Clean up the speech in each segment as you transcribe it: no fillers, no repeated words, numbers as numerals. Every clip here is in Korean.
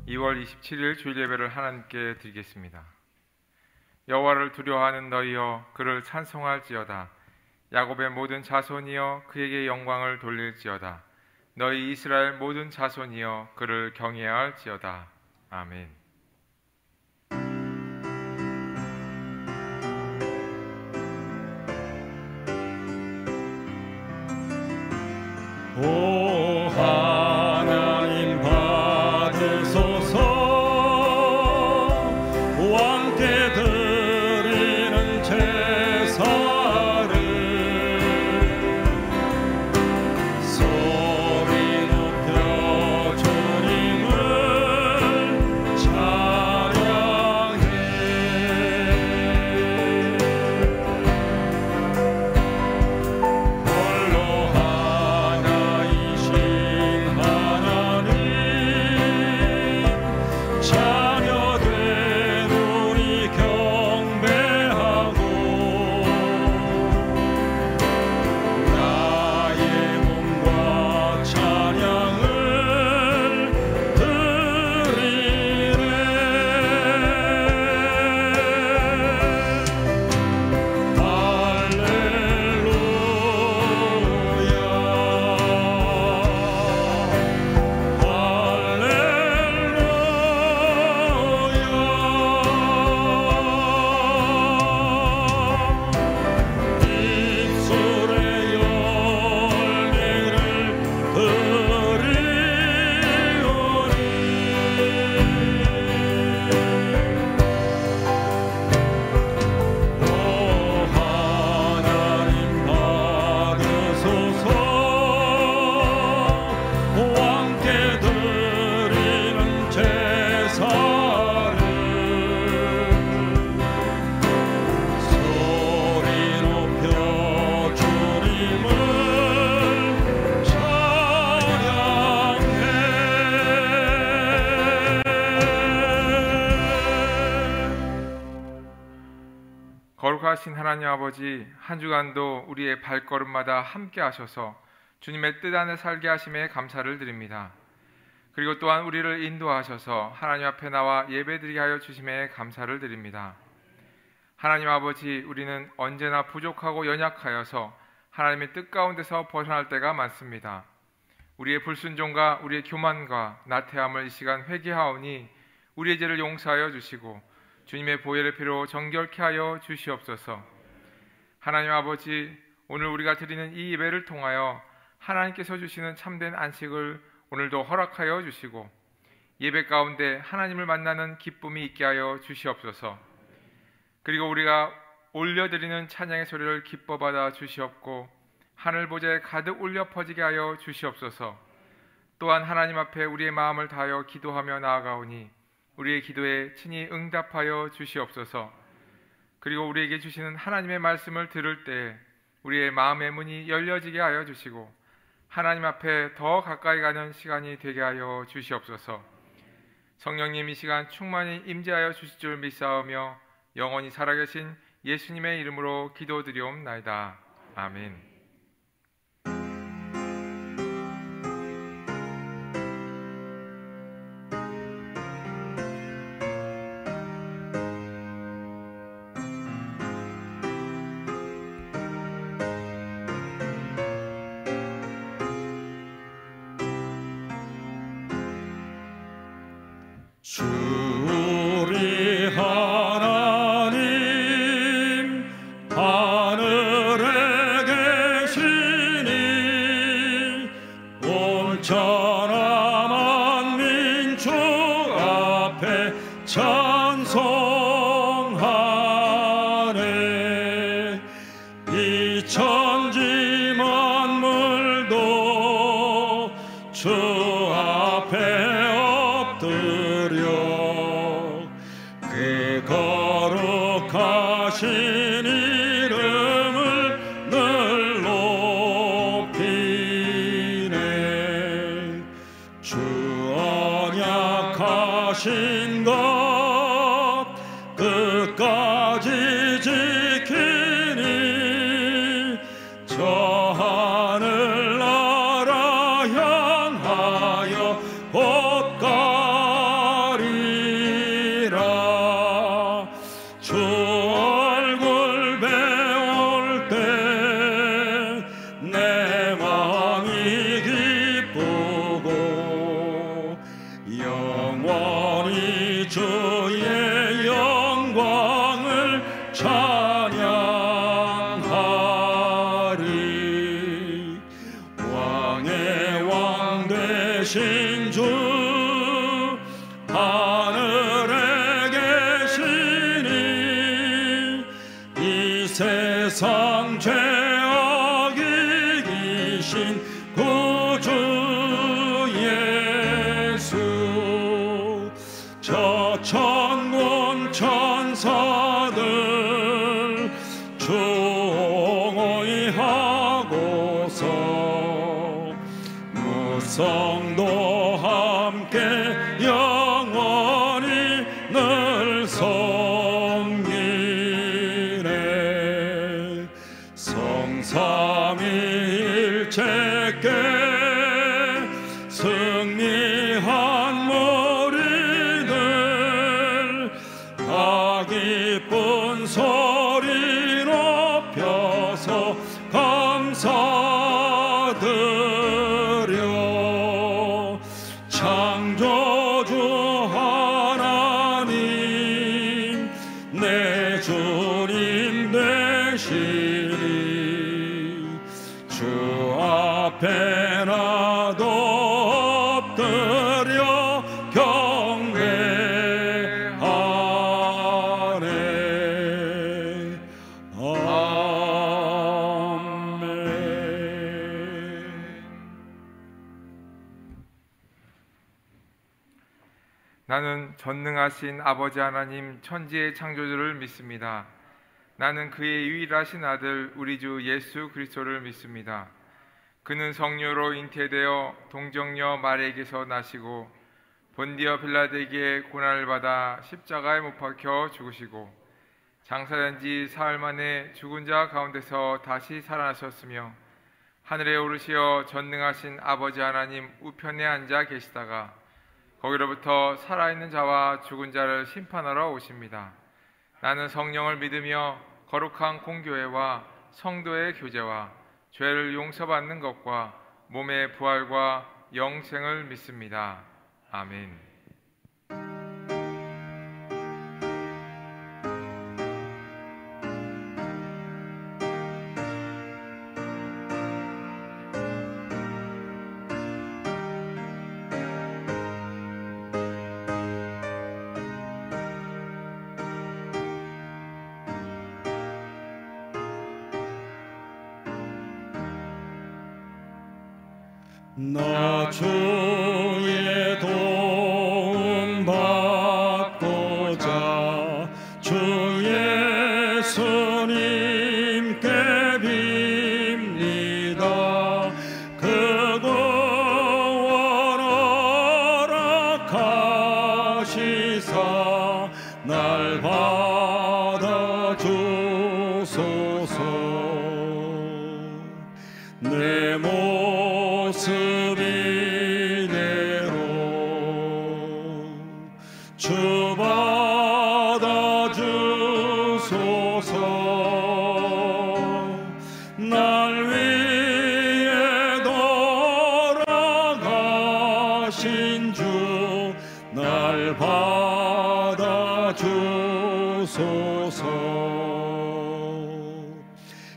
2월 27일 주일 예배를 하나님께 드리겠습니다. 여호와를 두려워하는 너희여 그를 찬송할지어다. 야곱의 모든 자손이여 그에게 영광을 돌릴지어다. 너희 이스라엘 모든 자손이여 그를 경외해야 할지어다. 아멘. 오 하나님 받으소서. 왕께 드리는 제사를 소리 높여 주님을 찬양해. 홀로 하나이신 하나님 자녀된 우리 경배하고 나의 몸과 찬양을 드리네. 입술의 열매를 드리오니. 오 하나님 받으소서. 왕께 드리는 제사를 소리 높여 주님을 찬양해. 거룩하신 하나님 아버지, 한 주간도 우리의 발걸음마다 함께 하셔서 주님의 뜻 안에 살게 하심에 감사를 드립니다. 그리고 또한 우리를 인도하셔서 하나님 앞에 나와 예배드리게 하여 주심에 감사를 드립니다. 하나님 아버지, 우리는 언제나 부족하고 연약하여서 하나님의 뜻 가운데서 벗어날 때가 많습니다. 우리의 불순종과 우리의 교만과 나태함을 이 시간 회개하오니 우리의 죄를 용서하여 주시고 주님의 보혈의 피로 정결케 하여 주시옵소서. 하나님 아버지, 오늘 우리가 드리는 이 예배를 통하여 하나님께서 주시는 참된 안식을 오늘도 허락하여 주시고 예배 가운데 하나님을 만나는 기쁨이 있게 하여 주시옵소서. 그리고 우리가 올려드리는 찬양의 소리를 기뻐 받아 주시옵고 하늘 보좌에 가득 울려 퍼지게 하여 주시옵소서. 또한 하나님 앞에 우리의 마음을 다하여 기도하며 나아가오니 우리의 기도에 친히 응답하여 주시옵소서. 그리고 우리에게 주시는 하나님의 말씀을 들을 때 우리의 마음의 문이 열려지게 하여 주시고 하나님 앞에 더 가까이 가는 시간이 되게 하여 주시옵소서. 성령님, 이 시간 충만히 임재하여 주실 줄 믿사오며 영원히 살아계신 예수님의 이름으로 기도드리옵나이다. 아멘. 주 우리 하나님 하늘에 계시니 온천하 만민 주 앞에 찬송하네. 이 천지 만물도 주 앞에 그 거룩하신 이름을 늘 높이네. 주 언약하신 것 끝까지 지키니 저 하늘나라 향하여 옷 세상 죄악 이기신 구주 예수, 저 천군 천사들 중호히 하고서 무성도 함께 영원히 늘 섬기네. 성삼위일체께 승리한 우리들 다 기쁜 소리 높여서 감사드려. 창조주 하나님 내 주님 되시니 주 앞에 나도 엎드려 경배하네. 아멘. 나는 전능하신 아버지 하나님 천지의 창조주를 믿습니다. 나는 그의 유일하신 아들 우리 주 예수 그리스도를 믿습니다. 그는 성령으로 잉태되어 동정녀 마리아에게서 나시고 본디어 빌라도에게 고난을 받아 십자가에 못 박혀 죽으시고 장사된 지 사흘 만에 죽은 자 가운데서 다시 살아나셨으며 하늘에 오르시어 전능하신 아버지 하나님 우편에 앉아 계시다가 거기로부터 살아있는 자와 죽은 자를 심판하러 오십니다. 나는 성령을 믿으며 거룩한 공교회와 성도의 교제와 죄를 용서받는 것과 몸의 부활과 영생을 믿습니다. 아멘. 나 주의 도움 받고자 주 예수님께 빕니다. 그 구원 허락하시사 날 받아주소서. 내 모습 이대로 주 받아주소서. 날 위해 돌아가신 주 날 받아주소서.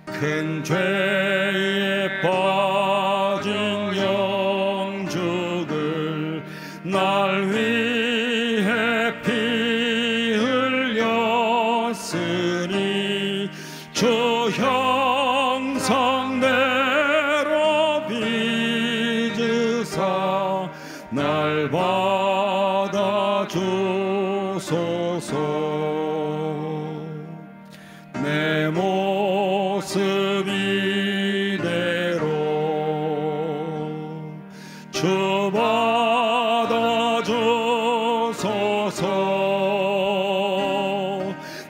큰 죄에 빠진 영죽을 날 위해 피 흘렸으니 주 형상대로 빚으사 날 받아주소서. 내 모습 이대로 주 받아주소서.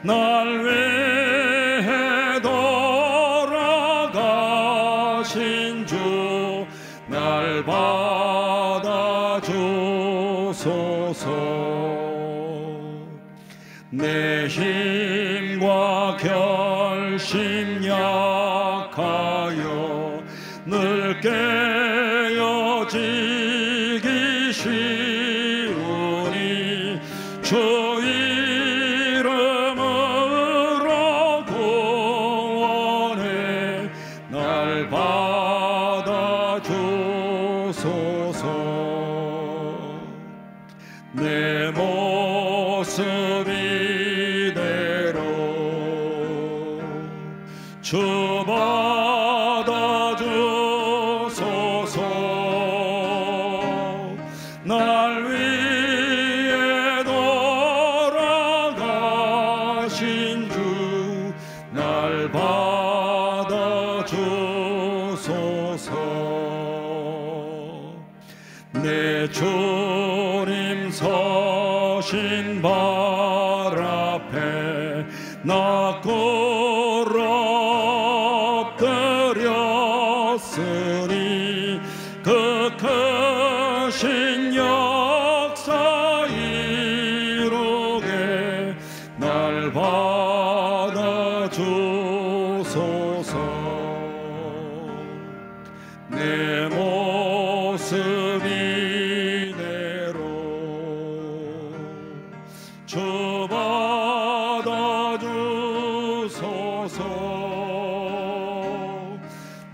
날 위해 돌아가신 주 날 받아주소서. 내 힘과 결심 약하여 늘 깨어지기 쉬우니 주 이름으로 구원해 날 받아주소서. 내 모습 이대로 주 받아주소서. 날 위해 돌아가신 주 날 받아주소서. 내 주님 서신 발 앞에 나 엎드렸으니 그 크신 역사 이루게 날 받아주소서. 내 모습 이대로 주 받아주소서.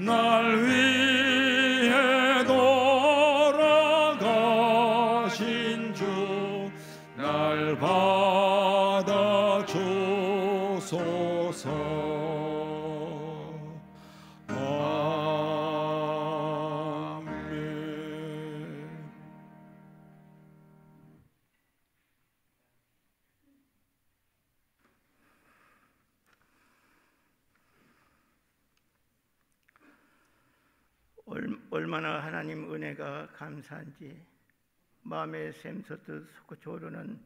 날 위해 돌아가신 주 날 받아주소서. 아멘. 얼마나 하나님 은혜가 감사한지 마음에 샘솟듯 솟구쳐오르는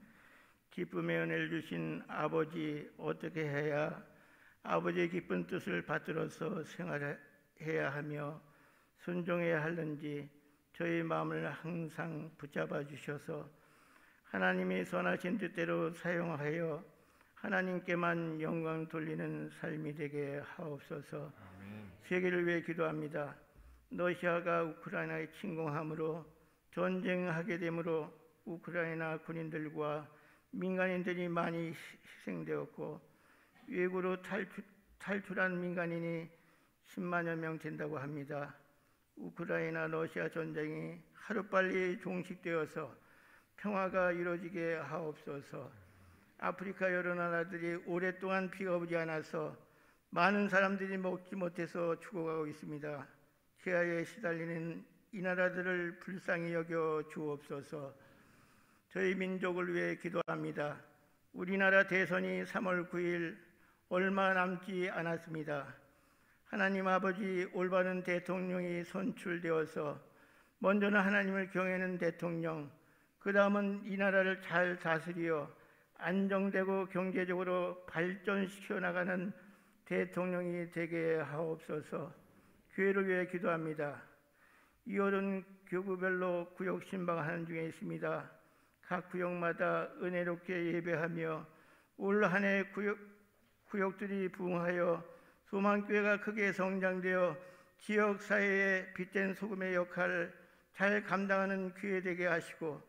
기쁨의 은혜를 주신 아버지, 어떻게 해야 아버지의 기쁜 뜻을 받들어서 생활해야 하며 순종해야 하는지 저희 마음을 항상 붙잡아 주셔서 하나님이 선하신 뜻대로 사용하여 하나님께만 영광 돌리는 삶이 되게 하옵소서. 세계를 위해 기도합니다. 러시아가 우크라이나에 침공함으로 전쟁하게 되므로 우크라이나 군인들과 민간인들이 많이 희생되었고 외국으로 탈출한 민간인이 10만여 명 된다고 합니다. 우크라이나 러시아 전쟁이 하루빨리 종식되어서 평화가 이루어지게 하옵소서. 아프리카 여러 나라들이 오랫동안 비가 오지 않아서 많은 사람들이 먹지 못해서 죽어가고 있습니다. 기아에 시달리는 이 나라들을 불쌍히 여겨 주옵소서. 저희 민족을 위해 기도합니다. 우리나라 대선이 3월 9일 얼마 남지 않았습니다. 하나님 아버지, 올바른 대통령이 선출되어서 먼저는 하나님을 경외하는 대통령, 그 다음은 이 나라를 잘 다스려 안정되고 경제적으로 발전시켜 나가는 대통령이 되게 하옵소서. 교회를 위해 기도합니다. 2월은 교구별로 구역 신방하는 중에 있습니다. 각 구역마다 은혜롭게 예배하며 올 한 해 구역들이 부흥하여 소망교회가 크게 성장되어 지역사회에 빛된 소금의 역할을 잘 감당하는 교회 되게 하시고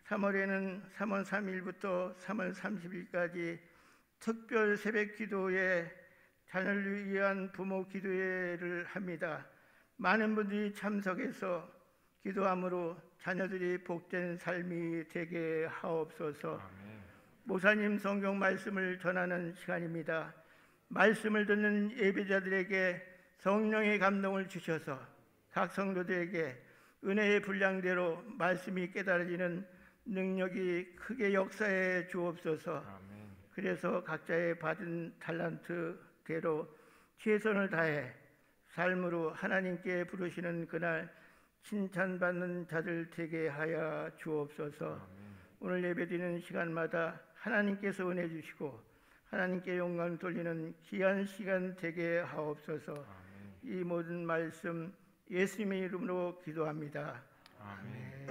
3월에는 3월 3일부터 3월 30일까지 특별 새벽 기도에 자녀를 위한 부모 기도회를 합니다. 많은 분들이 참석해서 기도함으로 자녀들이 복된 삶이 되게 하옵소서. 아멘. 목사님 성경 말씀을 전하는 시간입니다. 말씀을 듣는 예배자들에게 성령의 감동을 주셔서 각 성도들에게 은혜의 분량대로 말씀이 깨달아지는 능력이 크게 역사해 주옵소서. 아멘. 그래서 각자의 받은 달란트대로 최선을 다해 삶으로 하나님께 부르시는 그날 칭찬받는 자들 되게 하여 주옵소서. 아멘. 오늘 예배드리는 시간마다 하나님께서 은혜 주시고 하나님께 영광 돌리는 귀한 시간 되게 하옵소서. 아멘. 이 모든 말씀 예수님의 이름으로 기도합니다. 아멘.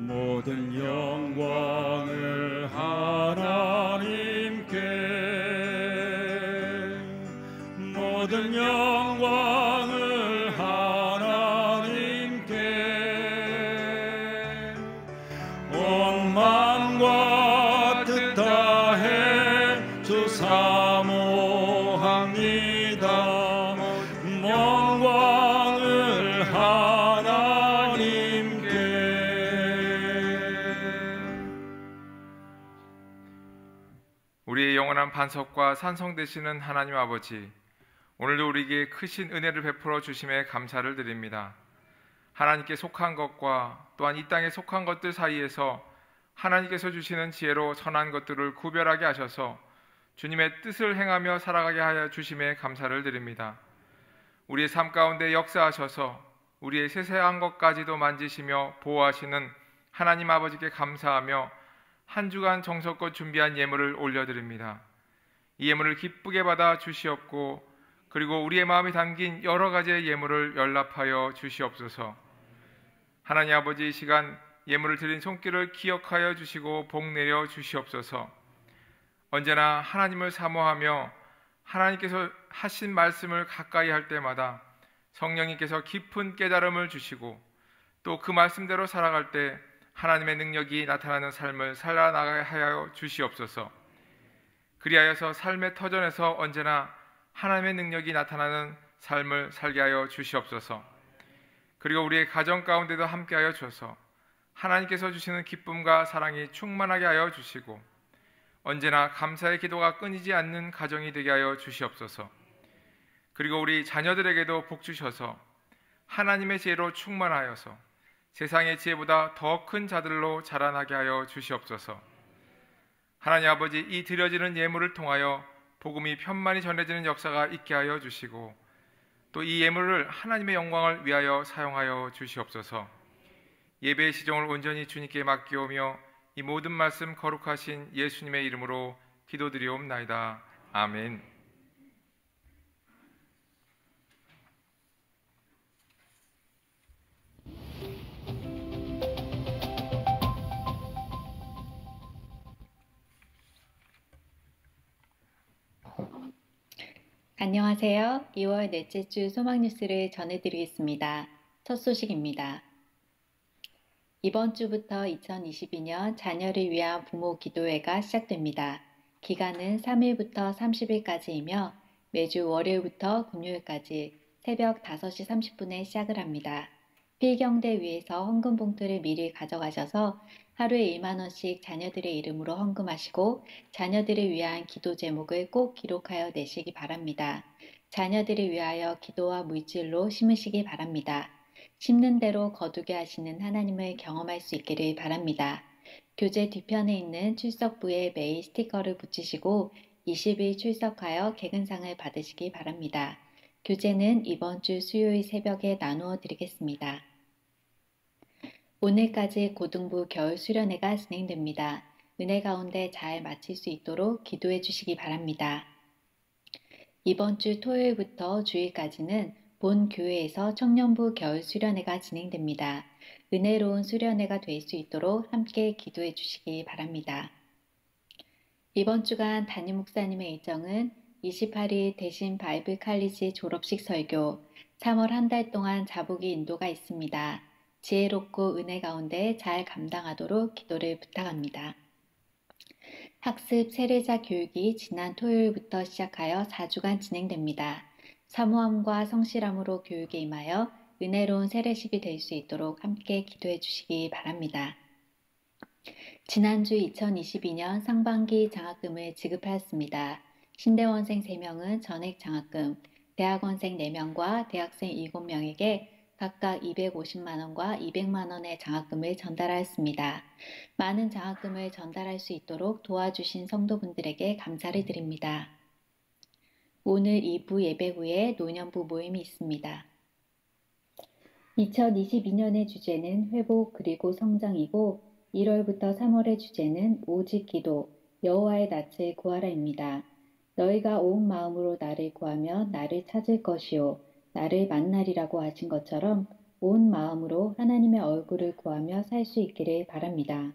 모든 영광을 하나님께, 모든 영광을 하나님께, 영원한 반석과 산성 되시는 하나님 아버지, 오늘도 우리에게 크신 은혜를 베풀어 주심에 감사를 드립니다. 하나님께 속한 것과 또한 이 땅에 속한 것들 사이에서 하나님께서 주시는 지혜로 선한 것들을 구별하게 하셔서 주님의 뜻을 행하며 살아가게 하여 주심에 감사를 드립니다. 우리의 삶 가운데 역사하셔서 우리의 세세한 것까지도 만지시며 보호하시는 하나님 아버지께 감사하며 한 주간 정성껏 준비한 예물을 올려드립니다. 이 예물을 기쁘게 받아 주시옵고 그리고 우리의 마음이 담긴 여러 가지의 예물을 연락하여 주시옵소서. 하나님 아버지, 이 시간 예물을 드린 손길을 기억하여 주시고 복 내려 주시옵소서. 언제나 하나님을 사모하며 하나님께서 하신 말씀을 가까이 할 때마다 성령님께서 깊은 깨달음을 주시고 또 그 말씀대로 살아갈 때 하나님의 능력이 나타나는 삶을 살아나가게 하여 주시옵소서. 그리하여서 삶의 터전에서 언제나 하나님의 능력이 나타나는 삶을 살게 하여 주시옵소서. 그리고 우리의 가정 가운데도 함께하여 주셔서 하나님께서 주시는 기쁨과 사랑이 충만하게 하여 주시고 언제나 감사의 기도가 끊이지 않는 가정이 되게 하여 주시옵소서. 그리고 우리 자녀들에게도 복 주셔서 하나님의 지혜로 충만하여서 세상의 지혜보다 더 큰 자들로 자라나게 하여 주시옵소서. 하나님 아버지, 이 드려지는 예물을 통하여 복음이 편만히 전해지는 역사가 있게 하여 주시고 또 이 예물을 하나님의 영광을 위하여 사용하여 주시옵소서. 예배의 시종을 온전히 주님께 맡기오며 이 모든 말씀 거룩하신 예수님의 이름으로 기도드리옵나이다. 아멘. 안녕하세요. 2월 넷째 주 소망 뉴스를 전해드리겠습니다. 첫 소식입니다. 이번 주부터 2022년 자녀를 위한 부모 기도회가 시작됩니다. 기간은 3일부터 30일까지이며 매주 월요일부터 금요일까지 새벽 5시 30분에 시작을 합니다. 필경대 위에서 헌금 봉투를 미리 가져가셔서 하루에 1만 원씩 자녀들의 이름으로 헌금하시고 자녀들을 위한 기도 제목을 꼭 기록하여 내시기 바랍니다. 자녀들을 위하여 기도와 물질로 심으시기 바랍니다. 심는 대로 거두게 하시는 하나님을 경험할 수 있기를 바랍니다. 교재 뒤편에 있는 출석부에 매일 스티커를 붙이시고 20일 출석하여 개근상을 받으시기 바랍니다. 교재는 이번 주 수요일 새벽에 나누어 드리겠습니다. 오늘까지 고등부 겨울 수련회가 진행됩니다. 은혜 가운데 잘 마칠 수 있도록 기도해 주시기 바랍니다. 이번 주 토요일부터 주일까지는 본 교회에서 청년부 겨울 수련회가 진행됩니다. 은혜로운 수련회가 될 수 있도록 함께 기도해 주시기 바랍니다. 이번 주간 담임 목사님의 일정은 28일 대신 바이블 칼리지 졸업식 설교, 3월 한 달 동안 자보기 인도가 있습니다. 지혜롭고 은혜 가운데 잘 감당하도록 기도를 부탁합니다. 학습 세례자 교육이 지난 토요일부터 시작하여 4주간 진행됩니다. 사모함과 성실함으로 교육에 임하여 은혜로운 세례식이 될 수 있도록 함께 기도해 주시기 바랍니다. 지난주 2022년 상반기 장학금을 지급하였습니다. 신대원생 3명은 전액 장학금, 대학원생 4명과 대학생 7명에게 각각 250만원과 200만원의 장학금을 전달하였습니다. 많은 장학금을 전달할 수 있도록 도와주신 성도분들에게 감사를 드립니다. 오늘 2부 예배 후에 노년부 모임이 있습니다. 2022년의 주제는 회복 그리고 성장이고 1월부터 3월의 주제는 오직 기도, 여호와의 낯을 구하라입니다. 너희가 온 마음으로 나를 구하며 나를 찾을 것이요 나를 만나리라고 하신 것처럼 온 마음으로 하나님의 얼굴을 구하며 살 수 있기를 바랍니다.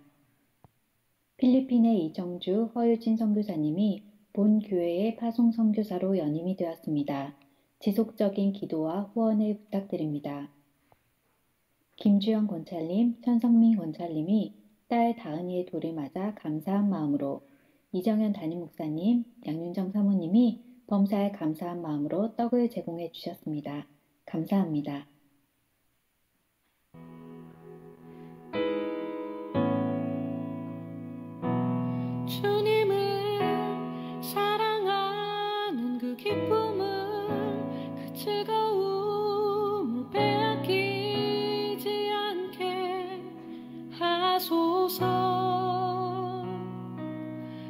필리핀의 이정주, 허유진 선교사님이 본 교회의 파송 선교사로 연임이 되었습니다. 지속적인 기도와 후원을 부탁드립니다. 김주영 권찰님, 천성민 권찰님이 딸 다은이의 돌을 맞아 감사한 마음으로, 이정현 담임 목사님, 양윤정 사모님이 범사에 감사한 마음으로 떡을 제공해 주셨습니다. 감사합니다. 주님을 하소서.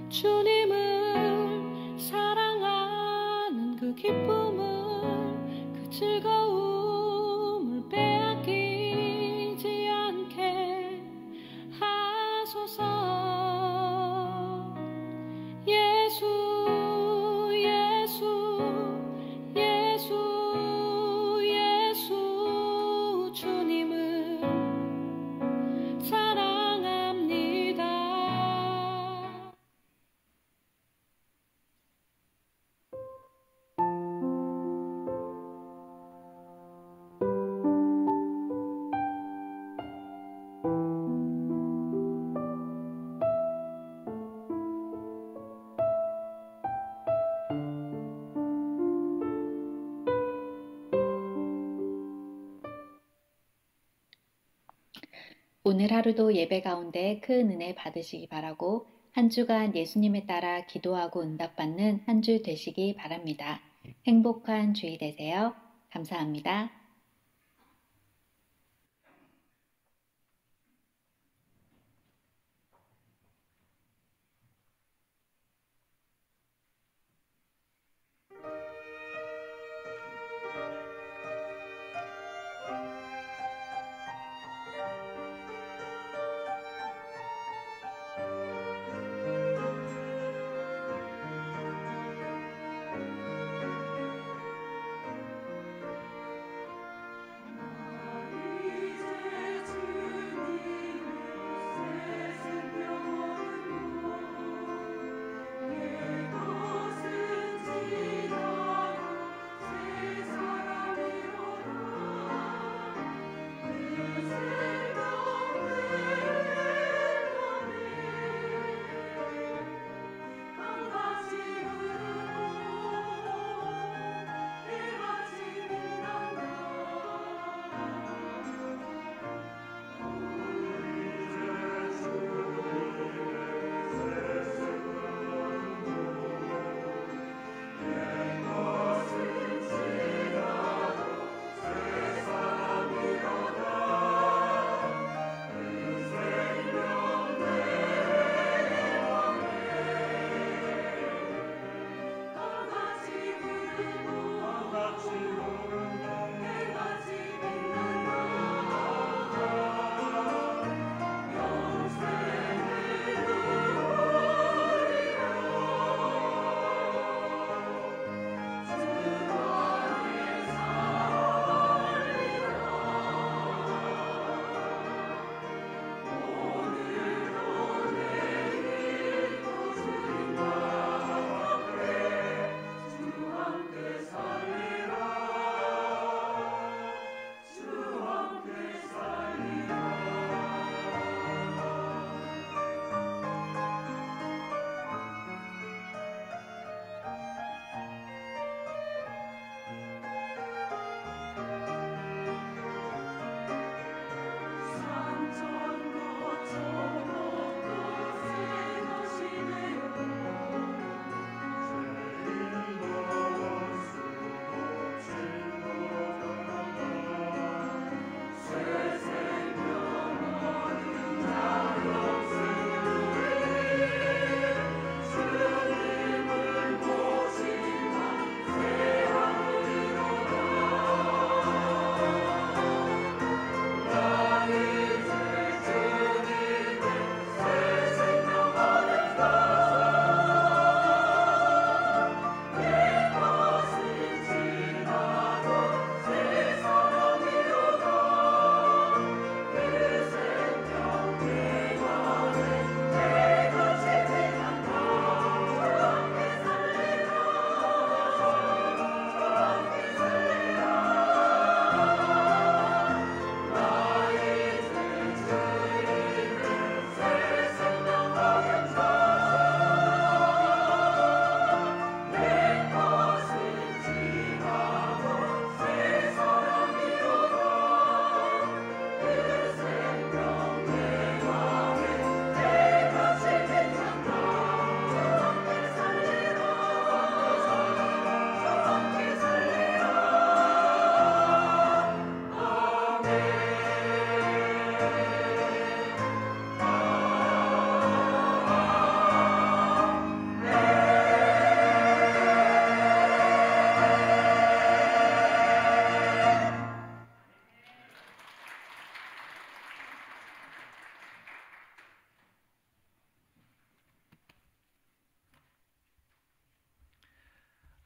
주님을 사랑하는 그 기쁨을, 그 즐거움을 빼앗기지 않게 하소서. 예수 예수 예수 예수 주님을 사랑합니다. 오늘 하루도 예배 가운데 큰 은혜 받으시기 바라고 한 주간 예수님에 따라 기도하고 응답받는 한 주 되시기 바랍니다. 행복한 주일 되세요. 감사합니다.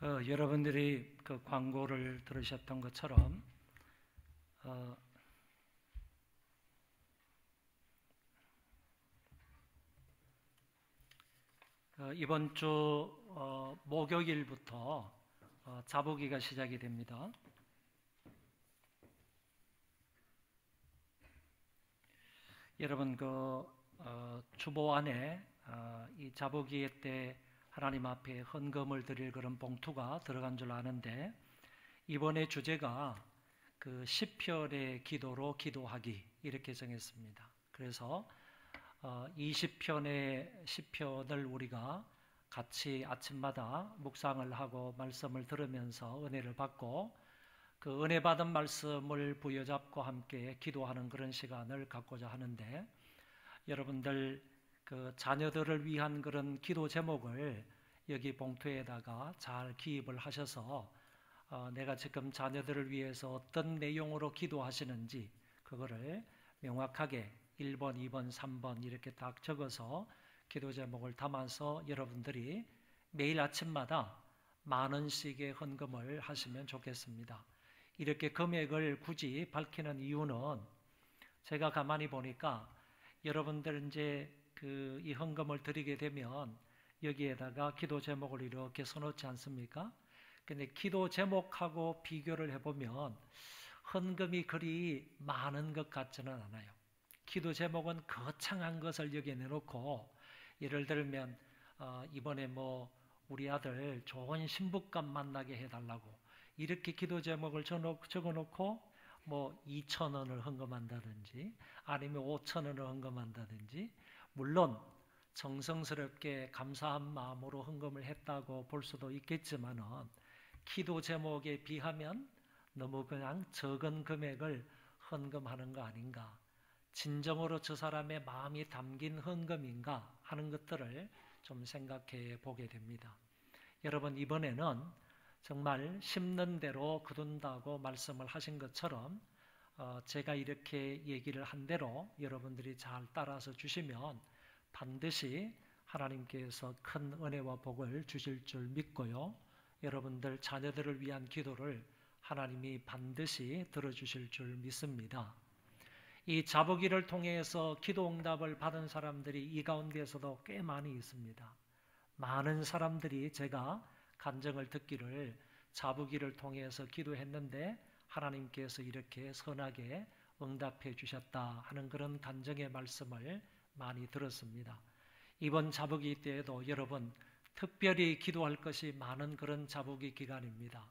여러분들이 그 광고를 들으셨던 것처럼 이번 주 목요일부터 자보기가 시작이 됩니다. 여러분 주보 안에 이 자보기 때 하나님 앞에 헌금을 드릴 그런 봉투가 들어간 줄 아는데, 이번에 주제가 그 시편의 기도로 기도하기 이렇게 정했습니다. 그래서 20편의 시편을 우리가 같이 아침마다 묵상을 하고 말씀을 들으면서 은혜를 받고, 그 은혜 받은 말씀을 부여잡고 함께 기도하는 그런 시간을 갖고자 하는데, 여러분들 그 자녀들을 위한 그런 기도 제목을 여기 봉투에다가 잘 기입을 하셔서 내가 지금 자녀들을 위해서 어떤 내용으로 기도하시는지 그거를 명확하게 1번, 2번, 3번 이렇게 딱 적어서 기도 제목을 담아서 여러분들이 매일 아침마다 만 원씩의 헌금을 하시면 좋겠습니다. 이렇게 금액을 굳이 밝히는 이유는 제가 가만히 보니까 여러분들 이제 이 헌금을 드리게 되면 여기에다가 기도 제목을 이렇게 써놓지 않습니까? 근데 기도 제목하고 비교를 해보면 헌금이 그리 많은 것 같지는 않아요. 기도 제목은 거창한 것을 여기에 내놓고, 예를 들면 이번에 우리 아들 좋은 신부감 만나게 해달라고 이렇게 기도 제목을 적어놓고 2,000원을 헌금한다든지 아니면 5,000원을 헌금한다든지, 물론 정성스럽게 감사한 마음으로 헌금을 했다고 볼 수도 있겠지만은 기도 제목에 비하면 너무 그냥 적은 금액을 헌금하는 거 아닌가, 진정으로 저 사람의 마음이 담긴 헌금인가 하는 것들을 좀 생각해 보게 됩니다. 여러분, 이번에는 정말 심는 대로 거둔다고 말씀을 하신 것처럼 제가 이렇게 얘기를 한 대로 여러분들이 잘 따라서 주시면 반드시 하나님께서 큰 은혜와 복을 주실 줄 믿고요. 여러분들 자녀들을 위한 기도를 하나님이 반드시 들어주실 줄 믿습니다. 이 자보기를 통해서 기도 응답을 받은 사람들이 이 가운데에서도 꽤 많이 있습니다. 많은 사람들이 제가 간증을 듣기를 자보기를 통해서 기도했는데 하나님께서 이렇게 선하게 응답해 주셨다 하는 그런 간증의 말씀을 많이 들었습니다. 이번 자보기 때에도 여러분 특별히 기도할 것이 많은 그런 자보기 기간입니다.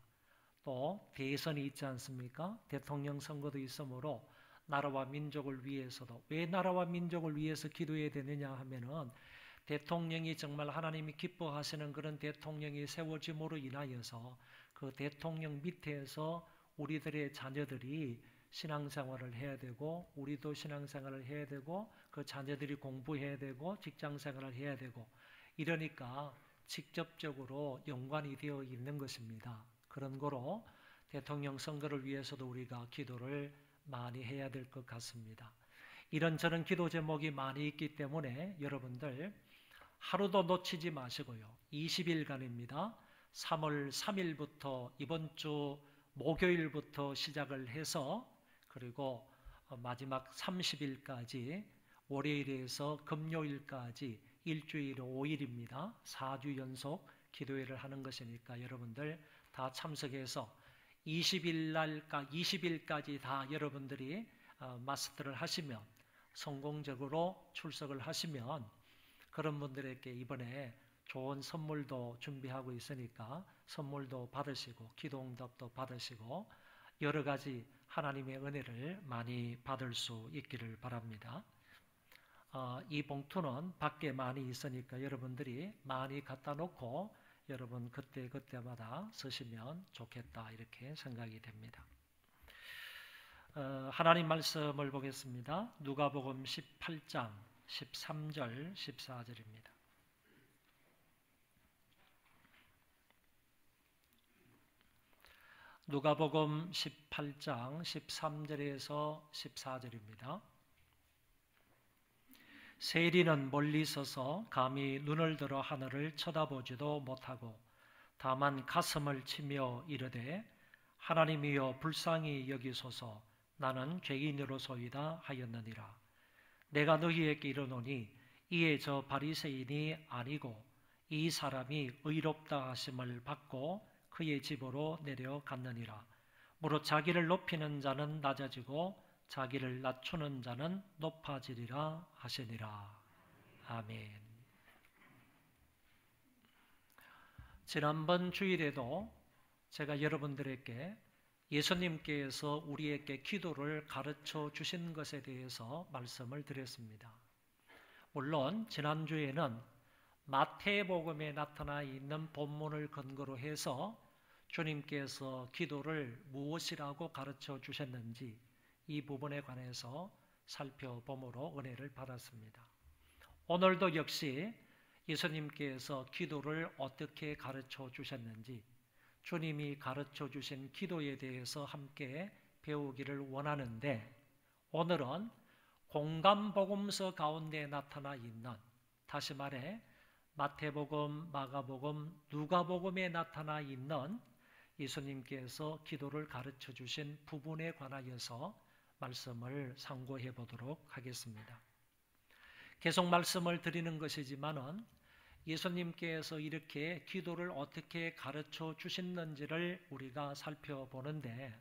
또 대선이 있지 않습니까? 대통령 선거도 있으므로 나라와 민족을 위해서도, 왜 나라와 민족을 위해서 기도해야 되느냐 하면은 대통령이 정말 하나님이 기뻐하시는 그런 대통령이 세워짐으로 인하여서 그 대통령 밑에서 우리들의 자녀들이 신앙생활을 해야 되고, 우리도 신앙생활을 해야 되고, 그 자녀들이 공부해야 되고, 직장생활을 해야 되고, 이러니까 직접적으로 연관이 되어 있는 것입니다. 그런 거로 대통령 선거를 위해서도 우리가 기도를 많이 해야 될 것 같습니다. 이런저런 기도 제목이 많이 있기 때문에 여러분들 하루도 놓치지 마시고요. 20일간입니다. 3월 3일부터 이번 주 목요일부터 시작을 해서 그리고 마지막 30일까지 월요일에서 금요일까지 일주일에 5일입니다. 4주 연속 기도회를 하는 것이니까 여러분들 다 참석해서 20일까지 다 여러분들이 마스터를 하시면, 성공적으로 출석을 하시면 그런 분들에게 이번에 좋은 선물도 준비하고 있으니까 선물도 받으시고 기도응답도 받으시고 여러 가지 하나님의 은혜를 많이 받을 수 있기를 바랍니다. 이 봉투는 밖에 많이 있으니까 여러분들이 많이 갖다 놓고 여러분 그때마다 쓰시면 좋겠다 이렇게 생각이 됩니다. 하나님 말씀을 보겠습니다. 누가복음 18장 13절 14절입니다. 누가복음 18장 13절에서 14절입니다. 세리는 멀리 서서 감히 눈을 들어 하늘을 쳐다보지도 못하고 다만 가슴을 치며 이르되 하나님이여 불쌍히 여기소서 나는 죄인으로소이다 하였느니라. 내가 너희에게 이르노니 이에 저 바리새인이 아니고 이 사람이 의롭다 하심을 받고 그의 집으로 내려갔느니라. 무릇 자기를 높이는 자는 낮아지고 자기를 낮추는 자는 높아지리라 하시니라. 아멘. 지난번 주일에도 제가 여러분들에게 예수님께서 우리에게 기도를 가르쳐 주신 것에 대해서 말씀을 드렸습니다. 물론 지난주에는 마태복음에 나타나 있는 본문을 근거로 해서 주님께서 기도를 무엇이라고 가르쳐 주셨는지 이 부분에 관해서 살펴봄으로 은혜를 받았습니다. 오늘도 역시 예수님께서 기도를 어떻게 가르쳐 주셨는지 주님이 가르쳐 주신 기도에 대해서 함께 배우기를 원하는데, 오늘은 공감복음서 가운데 나타나 있는, 다시 말해 마태복음, 마가복음, 누가복음에 나타나 있는 예수님께서 기도를 가르쳐 주신 부분에 관하여서 말씀을 상고해 보도록 하겠습니다. 계속 말씀을 드리는 것이지만은 예수님께서 이렇게 기도를 어떻게 가르쳐 주셨는지를 우리가 살펴보는데,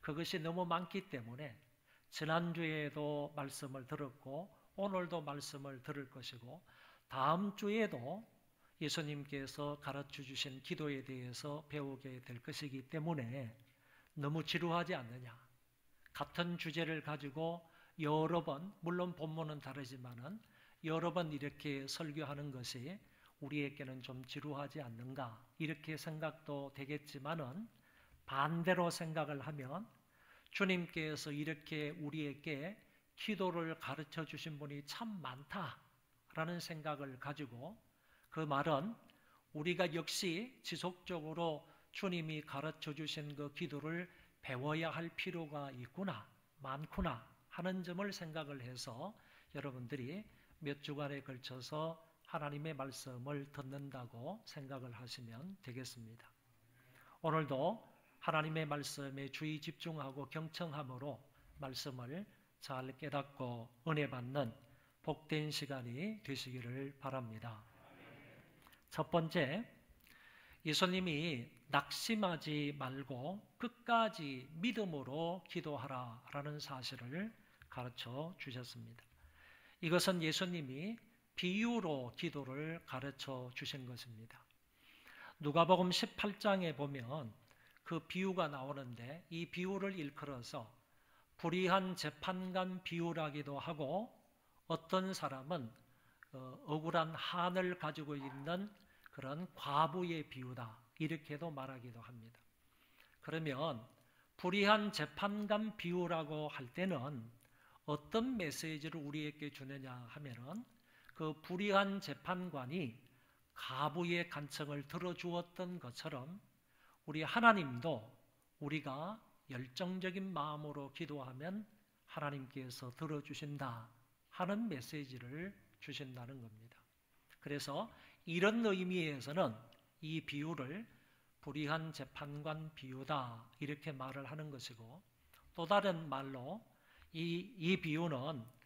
그것이 너무 많기 때문에 지난주에도 말씀을 들었고 오늘도 말씀을 들을 것이고 다음 주에도 예수님께서 가르쳐 주신 기도에 대해서 배우게 될 것이기 때문에 너무 지루하지 않느냐. 같은 주제를 가지고 여러 번, 물론 본문은 다르지만은 여러 번 이렇게 설교하는 것이 우리에게는 좀 지루하지 않는가, 이렇게 생각도 되겠지만은 반대로 생각을 하면 주님께서 이렇게 우리에게 기도를 가르쳐 주신 분이 참 많다라는 생각을 가지고, 그 말은 우리가 역시 지속적으로 주님이 가르쳐 주신 그 기도를 배워야 할 필요가 있구나, 많구나 하는 점을 생각을 해서 여러분들이 몇 주간에 걸쳐서 하나님의 말씀을 듣는다고 생각을 하시면 되겠습니다. 오늘도 하나님의 말씀에 주의 집중하고 경청함으로 말씀을 잘 깨닫고 은혜 받는 복된 시간이 되시기를 바랍니다. 첫 번째, 예수님이 낙심하지 말고 끝까지 믿음으로 기도하라라는 사실을 가르쳐 주셨습니다. 이것은 예수님이 비유로 기도를 가르쳐 주신 것입니다. 누가복음 18장에 보면 그 비유가 나오는데, 이 비유를 일컬어서 불의한 재판관 비유라기도 하고, 어떤 사람은 억울한 한을 가지고 있는 그런 과부의 비유다, 이렇게도 말하기도 합니다. 그러면 불의한 재판관 비유라고 할 때는 어떤 메시지를 우리에게 주느냐 하면은, 그 불의한 재판관이 가부의 간청을 들어주었던 것처럼 우리 하나님도 우리가 열정적인 마음으로 기도하면 하나님께서 들어주신다 하는 메시지를 주신다는 겁니다. 그래서 이런 의미에서는 이 비유를 불의한 재판관 비유다 이렇게 말을 하는 것이고, 또 다른 말로 이 비유는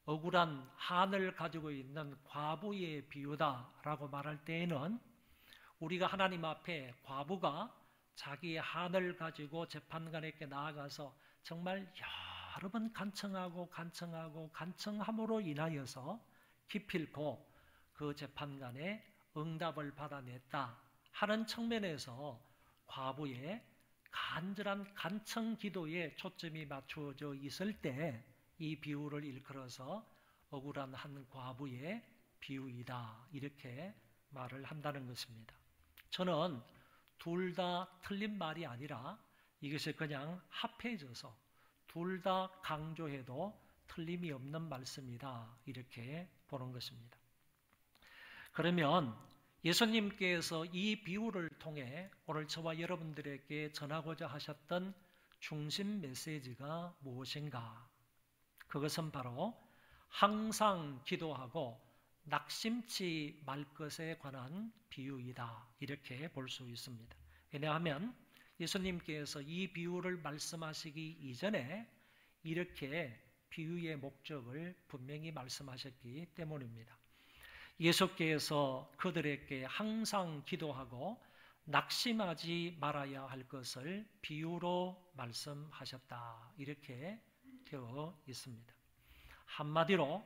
억울한 한을 가지고 있는 과부의 비유다라고 말할 때에는, 우리가 하나님 앞에 과부가 자기의 한을 가지고 재판관에게 나아가서 정말 여러 번 간청함으로 인하여서 기필코 그 재판관의 응답을 받아냈다 하는 측면에서 과부의 간절한 간청 기도에 초점이 맞추어져 있을 때 이 비유를 일컬어서 억울한 한 과부의 비유이다 이렇게 말을 한다는 것입니다. 저는 둘 다 틀린 말이 아니라 이것이 그냥 합해져서 둘 다 강조해도 틀림이 없는 말씀이다 이렇게 보는 것입니다. 그러면 예수님께서 이 비유를 통해 오늘 저와 여러분들에게 전하고자 하셨던 중심 메시지가 무엇인가? 그것은 바로 항상 기도하고 낙심치 말 것에 관한 비유이다. 이렇게 볼 수 있습니다. 왜냐하면 예수님께서 이 비유를 말씀하시기 이전에 이렇게 비유의 목적을 분명히 말씀하셨기 때문입니다. 예수께서 그들에게 항상 기도하고 낙심하지 말아야 할 것을 비유로 말씀하셨다. 이렇게 되어 있습니다. 한마디로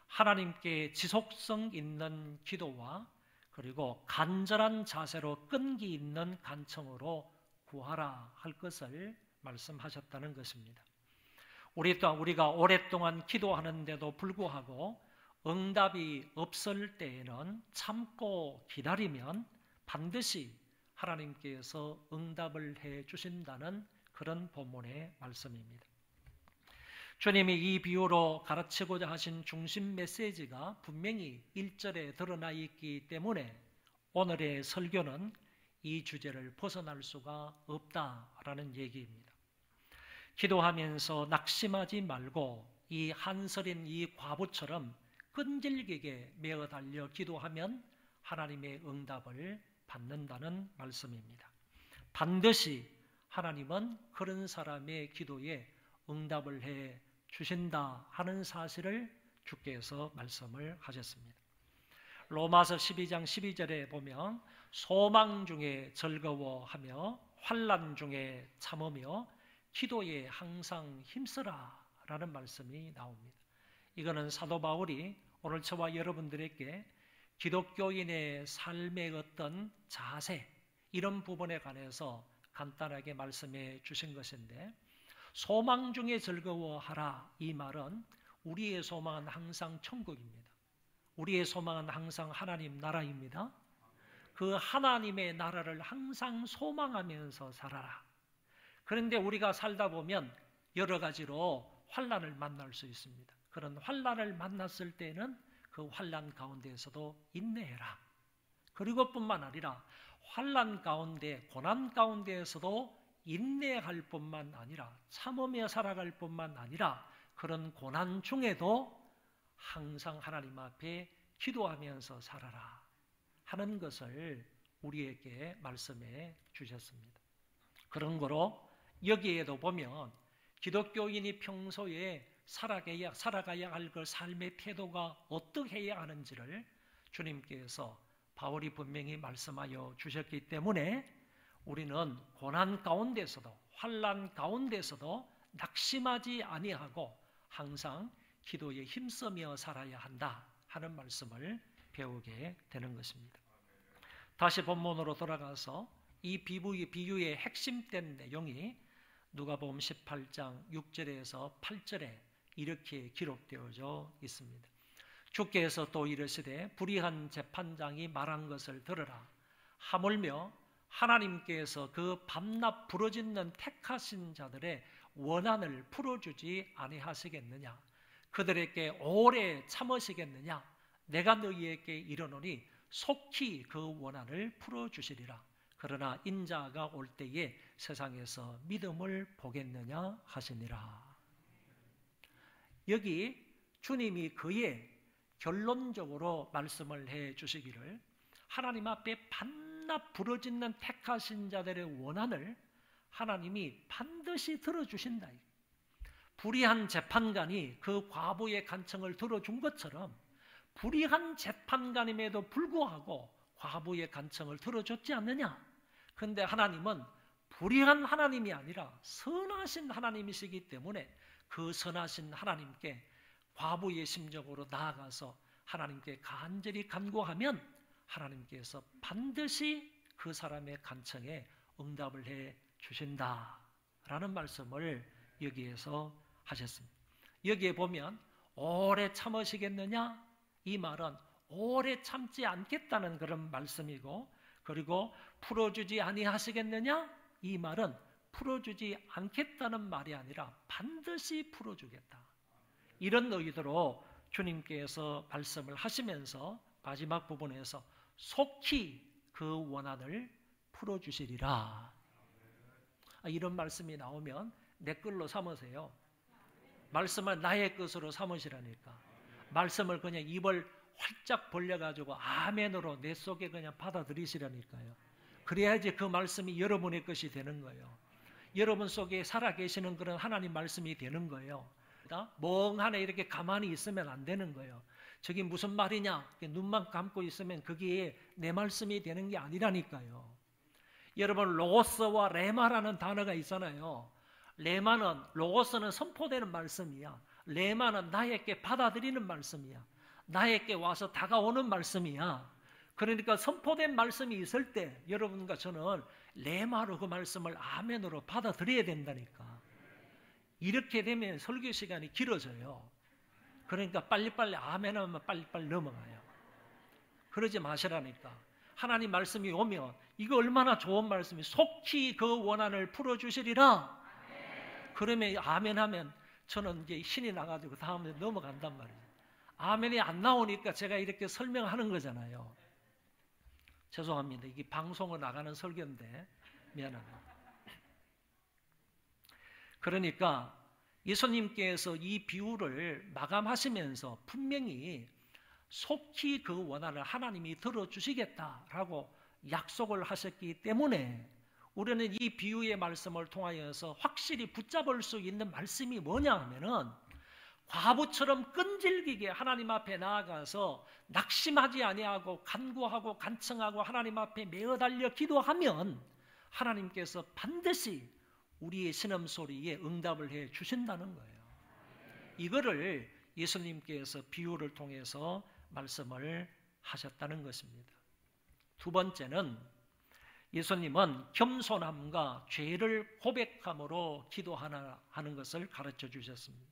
하나님께 지속성 있는 기도와 그리고 간절한 자세로 끈기 있는 간청으로 구하라 할 것을 말씀하셨다는 것입니다. 우리가 오랫동안 기도하는데도 불구하고 응답이 없을 때에는 참고 기다리면 반드시 하나님께서 응답을 해 주신다는 그런 본문의 말씀입니다. 주님이 이 비유로 가르치고자 하신 중심 메시지가 분명히 1절에 드러나 있기 때문에 오늘의 설교는 이 주제를 벗어날 수가 없다라는 얘기입니다. 기도하면서 낙심하지 말고 이 한설인 이 과부처럼 끈질기게 매어 달려 기도하면 하나님의 응답을 받는다는 말씀입니다. 반드시 하나님은 그런 사람의 기도에 응답을 해 주신다 하는 사실을 주께서 말씀을 하셨습니다. 로마서 12장 12절에 보면 소망 중에 즐거워하며 환난 중에 참으며 기도에 항상 힘쓰라 라는 말씀이 나옵니다. 이거는 사도 바울이 오늘 저와 여러분들에게 기독교인의 삶의 어떤 자세 이런 부분에 관해서 간단하게 말씀해 주신 것인데, 소망 중에 즐거워하라 이 말은 우리의 소망은 항상 천국입니다. 우리의 소망은 항상 하나님 나라입니다. 그 하나님의 나라를 항상 소망하면서 살아라. 그런데 우리가 살다 보면 여러 가지로 환난을 만날 수 있습니다. 그런 환난을 만났을 때는 그 환난 가운데에서도 인내해라. 그리고 뿐만 아니라 환난 가운데, 고난 가운데에서도 인내할 뿐만 아니라 참으며 살아갈 뿐만 아니라 그런 고난 중에도 항상 하나님 앞에 기도하면서 살아라 하는 것을 우리에게 말씀해 주셨습니다. 그런 거로 여기에도 보면 기독교인이 평소에 살아가야 할 그 삶의 태도가 어떻게 해야 하는지를 주님께서 바울이 분명히 말씀하여 주셨기 때문에 우리는 고난 가운데서도 환난 가운데서도 낙심하지 아니하고 항상 기도에 힘쓰며 살아야 한다 하는 말씀을 배우게 되는 것입니다. 다시 본문으로 돌아가서 이 비유의 핵심된 내용이 누가복음 18장 6절에서 8절에 이렇게 기록되어져 있습니다. 주께서 또 이르시되 불의한 재판장이 말한 것을 들으라. 하물며 하나님께서 그 밤낮 부르짖는 택하신 자들의 원한을 풀어주지 아니하시겠느냐? 그들에게 오래 참으시겠느냐? 내가 너희에게 이르노니 속히 그 원한을 풀어주시리라. 그러나 인자가 올 때에 세상에서 믿음을 보겠느냐 하시니라. 여기 주님이 그의 결론적으로 말씀을 해 주시기를 하나님 앞에 밤낮 부르짖는 택하신 자들의 원한을 하나님이 반드시 들어주신다. 불의한 재판관이 그 과부의 간청을 들어준 것처럼 불의한 재판관임에도 불구하고 과부의 간청을 들어줬지 않느냐? 그런데 하나님은 불의한 하나님이 아니라 선하신 하나님이시기 때문에 그 선하신 하나님께 과부의 심정으로 나아가서 하나님께 간절히 간구하면 하나님께서 반드시 그 사람의 간청에 응답을 해 주신다라는 말씀을 여기에서 하셨습니다. 여기에 보면 오래 참으시겠느냐? 이 말은 오래 참지 않겠다는 그런 말씀이고, 그리고 풀어주지 아니하시겠느냐? 이 말은 풀어주지 않겠다는 말이 아니라 반드시 풀어주겠다. 이런 의도로 주님께서 말씀을 하시면서 마지막 부분에서 속히 그 원한을 풀어주시리라. 이런 말씀이 나오면 내 걸로 삼으세요. 말씀을 나의 것으로 삼으시라니까. 말씀을 그냥 입을 활짝 벌려가지고 아멘으로 내 속에 그냥 받아들이시라니까요. 그래야지 그 말씀이 여러분의 것이 되는 거예요. 여러분 속에 살아계시는 그런 하나님 말씀이 되는 거예요. 멍하네 이렇게 가만히 있으면 안 되는 거예요. 저게 무슨 말이냐? 눈만 감고 있으면 그게 내 말씀이 되는 게 아니라니까요. 여러분, 로고스와 레마라는 단어가 있잖아요. 로고스는 선포되는 말씀이야. 레마는 나에게 받아들이는 말씀이야. 나에게 와서 다가오는 말씀이야. 그러니까 선포된 말씀이 있을 때 여러분과 저는 레마로 그 말씀을 아멘으로 받아들여야 된다니까. 이렇게 되면 설교 시간이 길어져요. 그러니까 빨리빨리 아멘하면 빨리빨리 넘어가요. 그러지 마시라니까. 하나님 말씀이 오면 이거 얼마나 좋은 말씀이 속히 그 원한을 풀어주시리라. 그러면 아멘하면 저는 이제 신이 나가지고 다음에 넘어간단 말이에요. 아멘이 안 나오니까 제가 이렇게 설명하는 거잖아요. 죄송합니다. 이게 방송을 나가는 설교인데 미안합니다. 그러니까 예수님께서 이 비유를 마감하시면서 분명히 속히 그 원한을 하나님이 들어주시겠다라고 약속을 하셨기 때문에 우리는 이 비유의 말씀을 통하여서 확실히 붙잡을 수 있는 말씀이 뭐냐 하면은 과부처럼 끈질기게 하나님 앞에 나아가서 낙심하지 아니하고 간구하고 간청하고 하나님 앞에 메어 달려 기도하면 하나님께서 반드시 우리의 신음소리에 응답을 해 주신다는 거예요. 이거를 예수님께서 비유를 통해서 말씀을 하셨다는 것입니다. 두 번째는 예수님은 겸손함과 죄를 고백함으로 기도하는 것을 가르쳐 주셨습니다.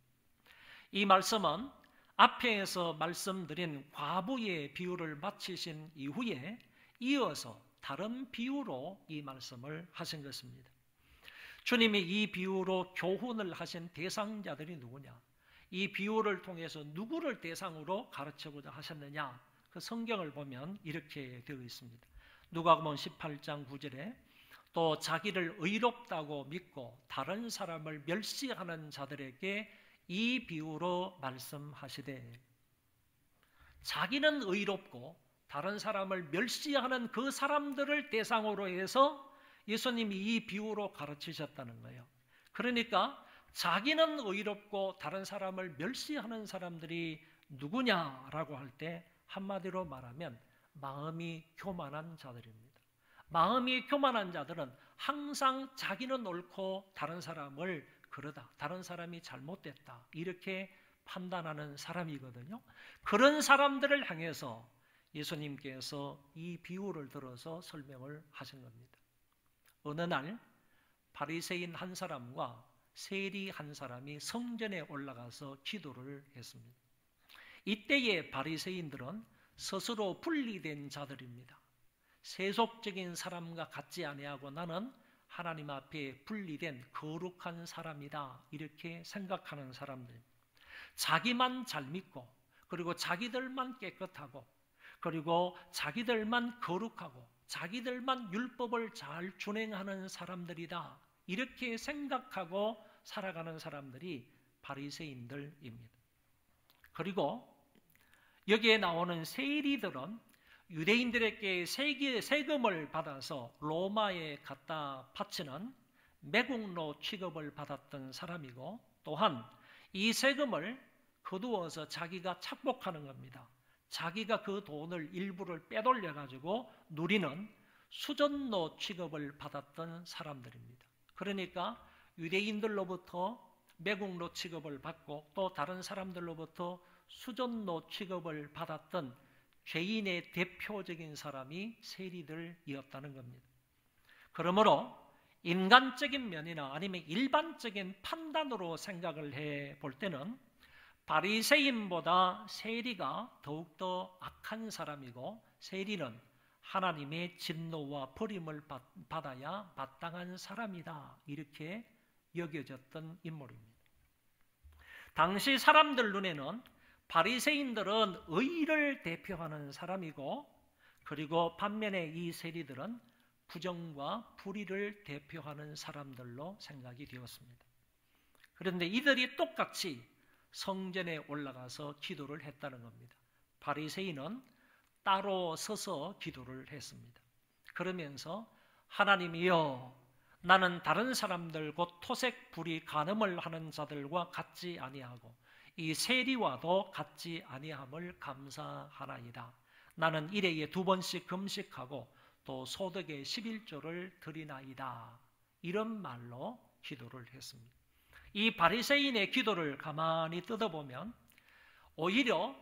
이 말씀은 앞에서 말씀드린 과부의 비유를 마치신 이후에 이어서 다른 비유로 이 말씀을 하신 것입니다. 주님이 이 비유로 교훈을 하신 대상자들이 누구냐? 이 비유를 통해서 누구를 대상으로 가르치고자 하셨느냐? 그 성경을 보면 이렇게 되어 있습니다. 누가복음 18장 9절에 또 자기를 의롭다고 믿고 다른 사람을 멸시하는 자들에게 이 비유로 말씀하시되, 자기는 의롭고 다른 사람을 멸시하는 그 사람들을 대상으로 해서 예수님이 이 비유로 가르치셨다는 거예요. 그러니까 자기는 의롭고 다른 사람을 멸시하는 사람들이 누구냐라고 할 때 한마디로 말하면 마음이 교만한 자들입니다. 마음이 교만한 자들은 항상 자기는 옳고 다른 사람을 그러다, 다른 사람이 잘못됐다 이렇게 판단하는 사람이거든요. 그런 사람들을 향해서 예수님께서 이 비유를 들어서 설명을 하신 겁니다. 어느 날 바리새인 한 사람과 세리 한 사람이 성전에 올라가서 기도를 했습니다. 이때의 바리새인들은 스스로 분리된 자들입니다. 세속적인 사람과 같지 아니하고 나는 하나님 앞에 분리된 거룩한 사람이다 이렇게 생각하는 사람들, 자기만 잘 믿고 그리고 자기들만 깨끗하고 그리고 자기들만 거룩하고 자기들만 율법을 잘 준행하는 사람들이다 이렇게 생각하고 살아가는 사람들이 바리새인들입니다. 그리고 여기에 나오는 세리들은 유대인들에게 세금을 받아서 로마에 갖다 바치는 매국노 취급을 받았던 사람이고, 또한 이 세금을 거두어서 자기가 착복하는 겁니다. 자기가 그 돈을 일부를 빼돌려 가지고 누리는 수전노 취급을 받았던 사람들입니다. 그러니까 유대인들로부터 매국노 취급을 받고 또 다른 사람들로부터 수전노 취급을 받았던 죄인의 대표적인 사람이 세리들이었다는 겁니다. 그러므로 인간적인 면이나 아니면 일반적인 판단으로 생각을 해볼 때는 바리새인보다 세리가 더욱더 악한 사람이고, 세리는 하나님의 진노와 버림을 받아야 마땅한 사람이다 이렇게 여겨졌던 인물입니다. 당시 사람들 눈에는 바리새인들은 의를 대표하는 사람이고, 그리고 반면에 이 세리들은 부정과 불의를 대표하는 사람들로 생각이 되었습니다. 그런데 이들이 똑같이 성전에 올라가서 기도를 했다는 겁니다. 바리새인은 따로 서서 기도를 했습니다. 그러면서 하나님이여, 나는 다른 사람들 곧 토색, 불의, 간음을 하는 자들과 같지 아니하고 이 세리와도 같지 아니함을 감사하나이다. 나는 일회에 2번씩 금식하고 또 소득의 11조를 드리나이다. 이런 말로 기도를 했습니다. 이 바리새인의 기도를 가만히 뜯어보면 오히려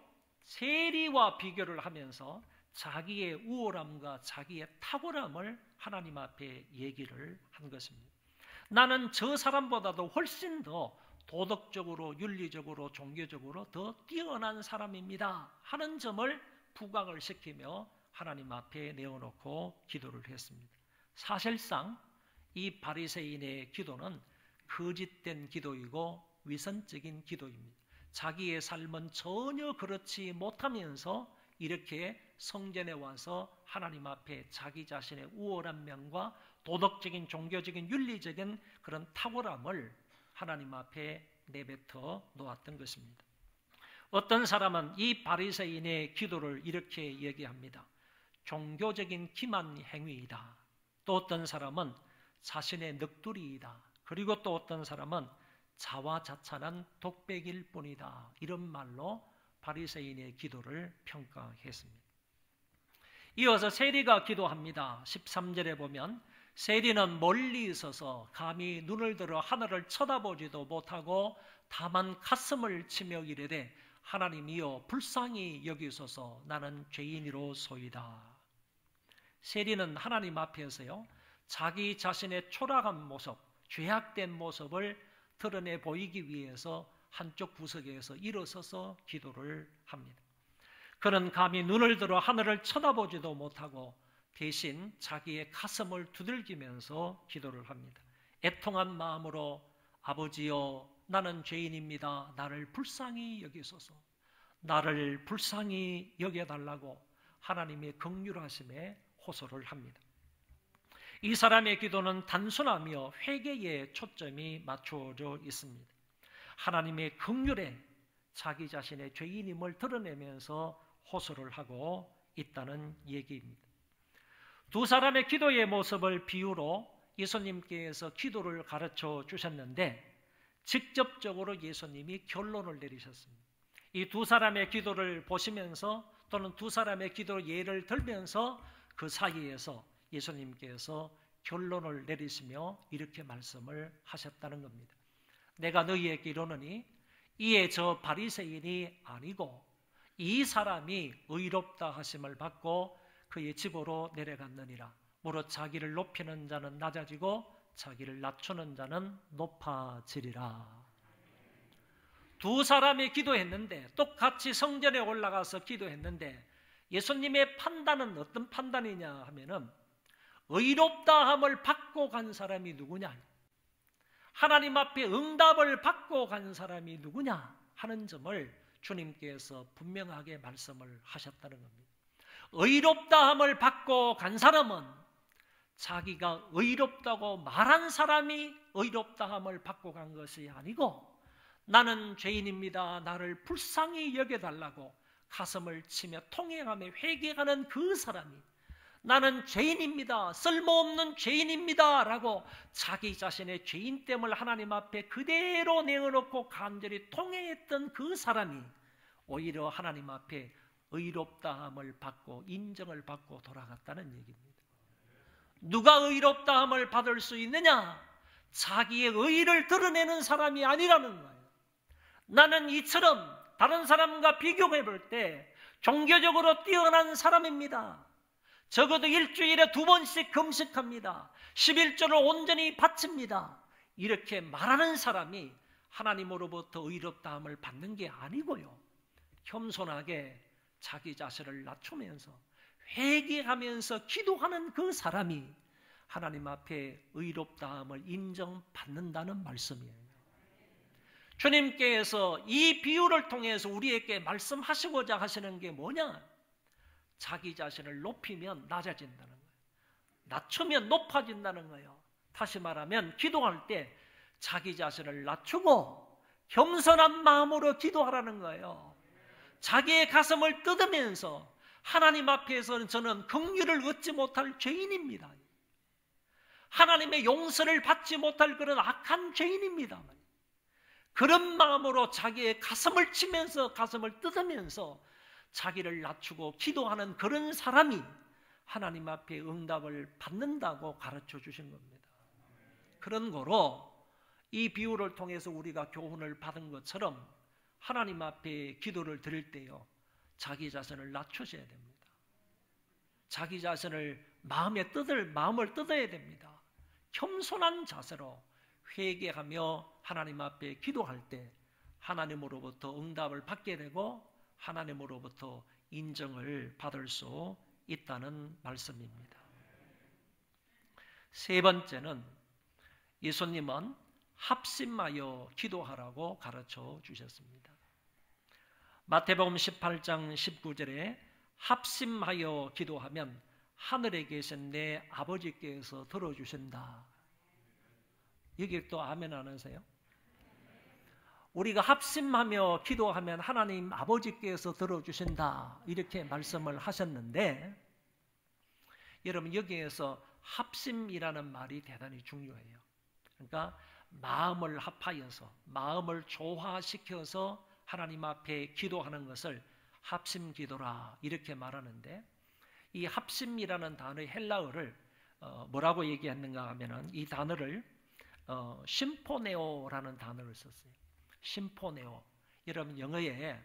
세리와 비교를 하면서 자기의 우월함과 자기의 탁월함을 하나님 앞에 얘기를 한 것입니다. 나는 저 사람보다도 훨씬 더 도덕적으로, 윤리적으로, 종교적으로 더 뛰어난 사람입니다 하는 점을 부각을 시키며 하나님 앞에 내어놓고 기도를 했습니다. 사실상 이 바리새인의 기도는 거짓된 기도이고 위선적인 기도입니다. 자기의 삶은 전혀 그렇지 못하면서 이렇게 성전에 와서 하나님 앞에 자기 자신의 우월한 면과 도덕적인, 종교적인, 윤리적인 그런 탁월함을 하나님 앞에 내뱉어 놓았던 것입니다. 어떤 사람은 이 바리새인의 기도를 이렇게 얘기합니다. 종교적인 기만 행위이다. 또 어떤 사람은 자신의 넋두리이다. 그리고 또 어떤 사람은 자화자찬한 독백일 뿐이다. 이런 말로 바리새인의 기도를 평가했습니다. 이어서 세리가 기도합니다. 13절에 보면 세리는 멀리 있어서 감히 눈을 들어 하늘을 쳐다보지도 못하고 다만 가슴을 치며 이르되 하나님이여 불쌍히 여기소서 나는 죄인이로소이다. 세리는 하나님 앞에서요, 자기 자신의 초라한 모습, 죄악된 모습을 드러내 보이기 위해서 한쪽 구석에서 일어서서 기도를 합니다. 그는 감히 눈을 들어 하늘을 쳐다보지도 못하고 대신 자기의 가슴을 두들기면서 기도를 합니다. 애통한 마음으로 아버지여 나는 죄인입니다. 나를 불쌍히 여기소서. 나를 불쌍히 여겨달라고 하나님의 긍휼하심에 호소를 합니다. 이 사람의 기도는 단순하며 회개에 초점이 맞춰져 있습니다. 하나님의 긍휼에 자기 자신의 죄인임을 드러내면서 호소를 하고 있다는 얘기입니다. 두 사람의 기도의 모습을 비유로 예수님께서 기도를 가르쳐 주셨는데 직접적으로 예수님이 결론을 내리셨습니다. 이 두 사람의 기도를 보시면서 또는 두 사람의 기도 예를 들면서 그 사이에서 예수님께서 결론을 내리시며 이렇게 말씀을 하셨다는 겁니다. 내가 너희에게 이르노니 이에 저 바리새인이 아니고 이 사람이 의롭다 하심을 받고 그의 집으로 내려갔느니라. 무릇 자기를 높이는 자는 낮아지고 자기를 낮추는 자는 높아지리라. 두 사람이 기도했는데 똑같이 성전에 올라가서 기도했는데 예수님의 판단은 어떤 판단이냐 하면은 의롭다함을 받고 간 사람이 누구냐, 하나님 앞에 응답을 받고 간 사람이 누구냐 하는 점을 주님께서 분명하게 말씀을 하셨다는 겁니다. 의롭다함을 받고 간 사람은 자기가 의롭다고 말한 사람이 의롭다함을 받고 간 것이 아니고 나는 죄인입니다. 나를 불쌍히 여겨달라고 가슴을 치며 통행하며 회개하는 그 사람이 나는 죄인입니다. 쓸모없는 죄인입니다. 라고 자기 자신의 죄인됨을 하나님 앞에 그대로 내어놓고 간절히 통행했던 그 사람이 오히려 하나님 앞에 의롭다함을 받고 인정을 받고 돌아갔다는 얘기입니다. 누가 의롭다함을 받을 수 있느냐? 자기의 의를 드러내는 사람이 아니라는 거예요. 나는 이처럼 다른 사람과 비교해 볼 때 종교적으로 뛰어난 사람입니다. 적어도 일주일에 2번씩 금식합니다. 11조를 온전히 바칩니다. 이렇게 말하는 사람이 하나님으로부터 의롭다함을 받는 게 아니고요. 겸손하게 자기 자신을 낮추면서 회개하면서 기도하는 그 사람이 하나님 앞에 의롭다함을 인정받는다는 말씀이에요. 주님께서 이 비유를 통해서 우리에게 말씀하시고자 하시는 게 뭐냐? 자기 자신을 높이면 낮아진다는 거예요. 낮추면 높아진다는 거예요. 다시 말하면 기도할 때 자기 자신을 낮추고 겸손한 마음으로 기도하라는 거예요. 자기의 가슴을 뜯으면서 하나님 앞에서는 저는 긍휼을 얻지 못할 죄인입니다. 하나님의 용서를 받지 못할 그런 악한 죄인입니다. 그런 마음으로 자기의 가슴을 치면서 가슴을 뜯으면서 자기를 낮추고 기도하는 그런 사람이 하나님 앞에 응답을 받는다고 가르쳐 주신 겁니다. 그런 거로 이 비유를 통해서 우리가 교훈을 받은 것처럼 하나님 앞에 기도를 드릴 때요, 자기 자신을 낮추셔야 됩니다. 자기 자신을 마음을 뜯어야 됩니다. 겸손한 자세로 회개하며 하나님 앞에 기도할 때 하나님으로부터 응답을 받게 되고 하나님으로부터 인정을 받을 수 있다는 말씀입니다. 세 번째는 예수님은 합심하여 기도하라고 가르쳐 주셨습니다. 마태복음 18장 19절에 합심하여 기도하면 하늘에 계신 내 아버지께서 들어주신다. 여기 또 아멘 안 하세요? 우리가 합심하며 기도하면 하나님 아버지께서 들어주신다, 이렇게 말씀을 하셨는데, 여러분 여기에서 합심이라는 말이 대단히 중요해요. 그러니까 마음을 합하여서, 마음을 조화시켜서 하나님 앞에 기도하는 것을 합심기도라 이렇게 말하는데, 이 합심이라는 단어의 헬라어를 뭐라고 얘기했는가 하면은 이 단어를 심포네오라는 단어를 썼어요. 심포네오. 여러분 영어에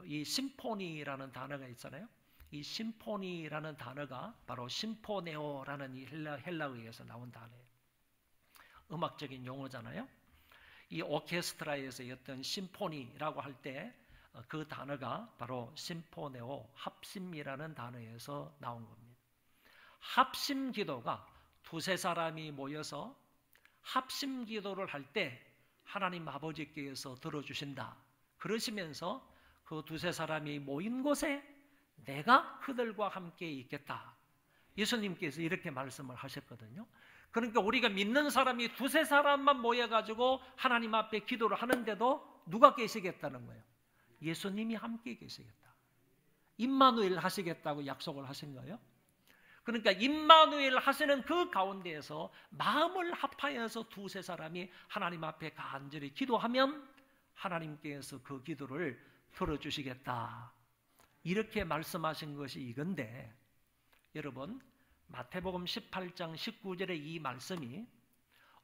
이 심포니라는 단어가 있잖아요. 이 심포니라는 단어가 바로 심포네오라는 이 헬라어에서 나온 단어예요. 음악적인 용어잖아요. 이 오케스트라에서 어떤 심포니라고 할 때 그 단어가 바로 심포네오, 합심이라는 단어에서 나온 겁니다. 합심 기도가 두세 사람이 모여서 합심 기도를 할 때 하나님 아버지께서 들어주신다. 그러시면서 그 두세 사람이 모인 곳에 내가 그들과 함께 있겠다. 예수님께서 이렇게 말씀을 하셨거든요. 그러니까 우리가 믿는 사람이 두세 사람만 모여가지고 하나님 앞에 기도를 하는데도 누가 계시겠다는 거예요? 예수님이 함께 계시겠다. 임마누엘 하시겠다고 약속을 하신 거예요. 그러니까 임마누엘 하시는 그 가운데에서 마음을 합하여서 두세 사람이 하나님 앞에 간절히 기도하면 하나님께서 그 기도를 들어주시겠다. 이렇게 말씀하신 것이 이건데, 여러분 마태복음 18장 19절의 이 말씀이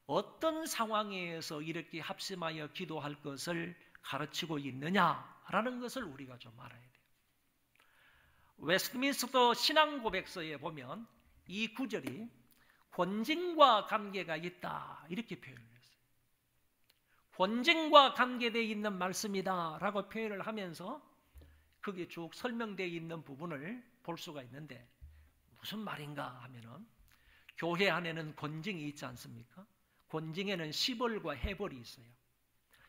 어떤 상황에서 이렇게 합심하여 기도할 것을 가르치고 있느냐라는 것을 우리가 좀 알아야 돼요. 웨스트민스터 신앙고백서에 보면 이 구절이 권징과 관계가 있다 이렇게 표현을 했어요. 권징과 관계되어 있는 말씀이다 라고 표현을 하면서 거기에 쭉 설명되어 있는 부분을 볼 수가 있는데, 무슨 말인가 하면은 교회 안에는 권징이 있지 않습니까? 권징에는 시벌과 해벌이 있어요.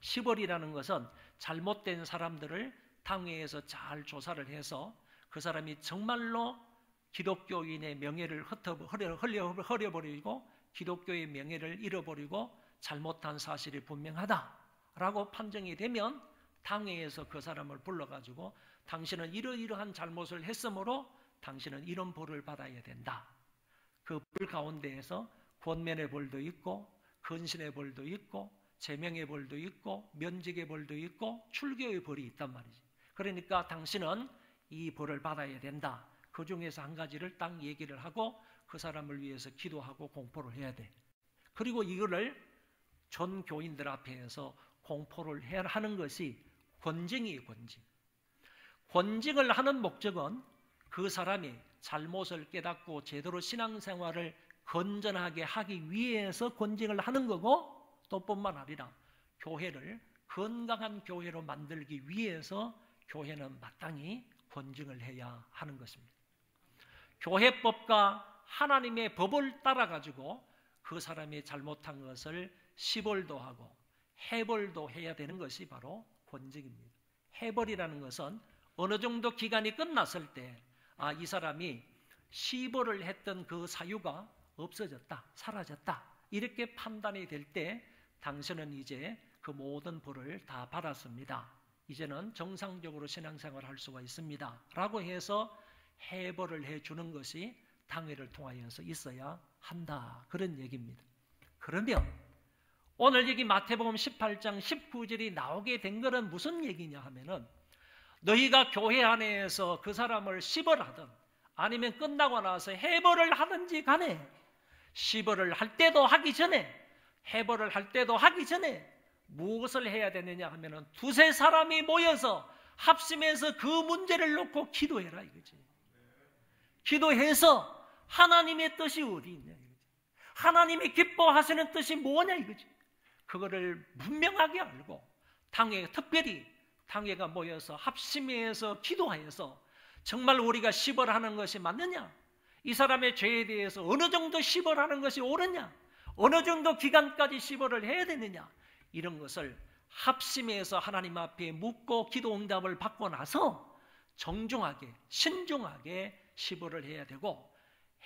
시벌이라는 것은 잘못된 사람들을 당회에서 잘 조사를 해서 그 사람이 정말로 기독교인의 명예를 흐려버리고 기독교의 명예를 잃어버리고 잘못한 사실이 분명하다라고 판정이 되면 당회에서 그 사람을 불러가지고 당신은 이러이러한 잘못을 했으므로 당신은 이런 벌을 받아야 된다. 그 벌 가운데에서 권면의 벌도 있고 근신의 벌도 있고 제명의 벌도 있고 면직의 벌도 있고 출교의 벌이 있단 말이지. 그러니까 당신은 이 벌을 받아야 된다. 그 중에서 한 가지를 딱 얘기를 하고 그 사람을 위해서 기도하고 공포를 해야 돼. 그리고 이거를 전 교인들 앞에서 공포를 해야 하는 것이 권징이에요. 권징. 권징을 하는 목적은 그 사람이 잘못을 깨닫고 제대로 신앙생활을 건전하게 하기 위해서 권징을 하는 거고, 또 뿐만 아니라 교회를 건강한 교회로 만들기 위해서 교회는 마땅히 권징을 해야 하는 것입니다. 교회법과 하나님의 법을 따라가지고 그 사람이 잘못한 것을 시벌도 하고 해벌도 해야 되는 것이 바로 권징입니다. 해벌이라는 것은 어느 정도 기간이 끝났을 때 이 사람이 시벌을 했던 그 사유가 없어졌다, 사라졌다 이렇게 판단이 될 때 당신은 이제 그 모든 벌을 다 받았습니다. 이제는 정상적으로 신앙생활을 할 수가 있습니다 라고 해서 해벌을 해주는 것이 당회를 통하여서 있어야 한다, 그런 얘기입니다. 그러면 오늘 여기 마태복음 18장 19절이 나오게 된 것은 무슨 얘기냐 하면은, 너희가 교회 안에서 그 사람을 시벌하든 아니면 끝나고 나서 해벌을 하든지 간에, 시벌을 할 때도 하기 전에, 해벌을 할 때도 하기 전에 무엇을 해야 되느냐 하면은 두세 사람이 모여서 합심해서 그 문제를 놓고 기도해라 이거지. 기도해서 하나님의 뜻이 어디 있냐 이거지. 하나님이 기뻐하시는 뜻이 뭐냐 이거지. 그거를 분명하게 알고 당회, 특별히 당회가 모여서 합심해서 기도하여서 정말 우리가 시벌하는 것이 맞느냐, 이 사람의 죄에 대해서 어느 정도 시벌하는 것이 옳으냐, 어느 정도 기간까지 시벌을 해야 되느냐, 이런 것을 합심해서 하나님 앞에 묻고 기도 응답을 받고 나서 정중하게 신중하게 시벌을 해야 되고,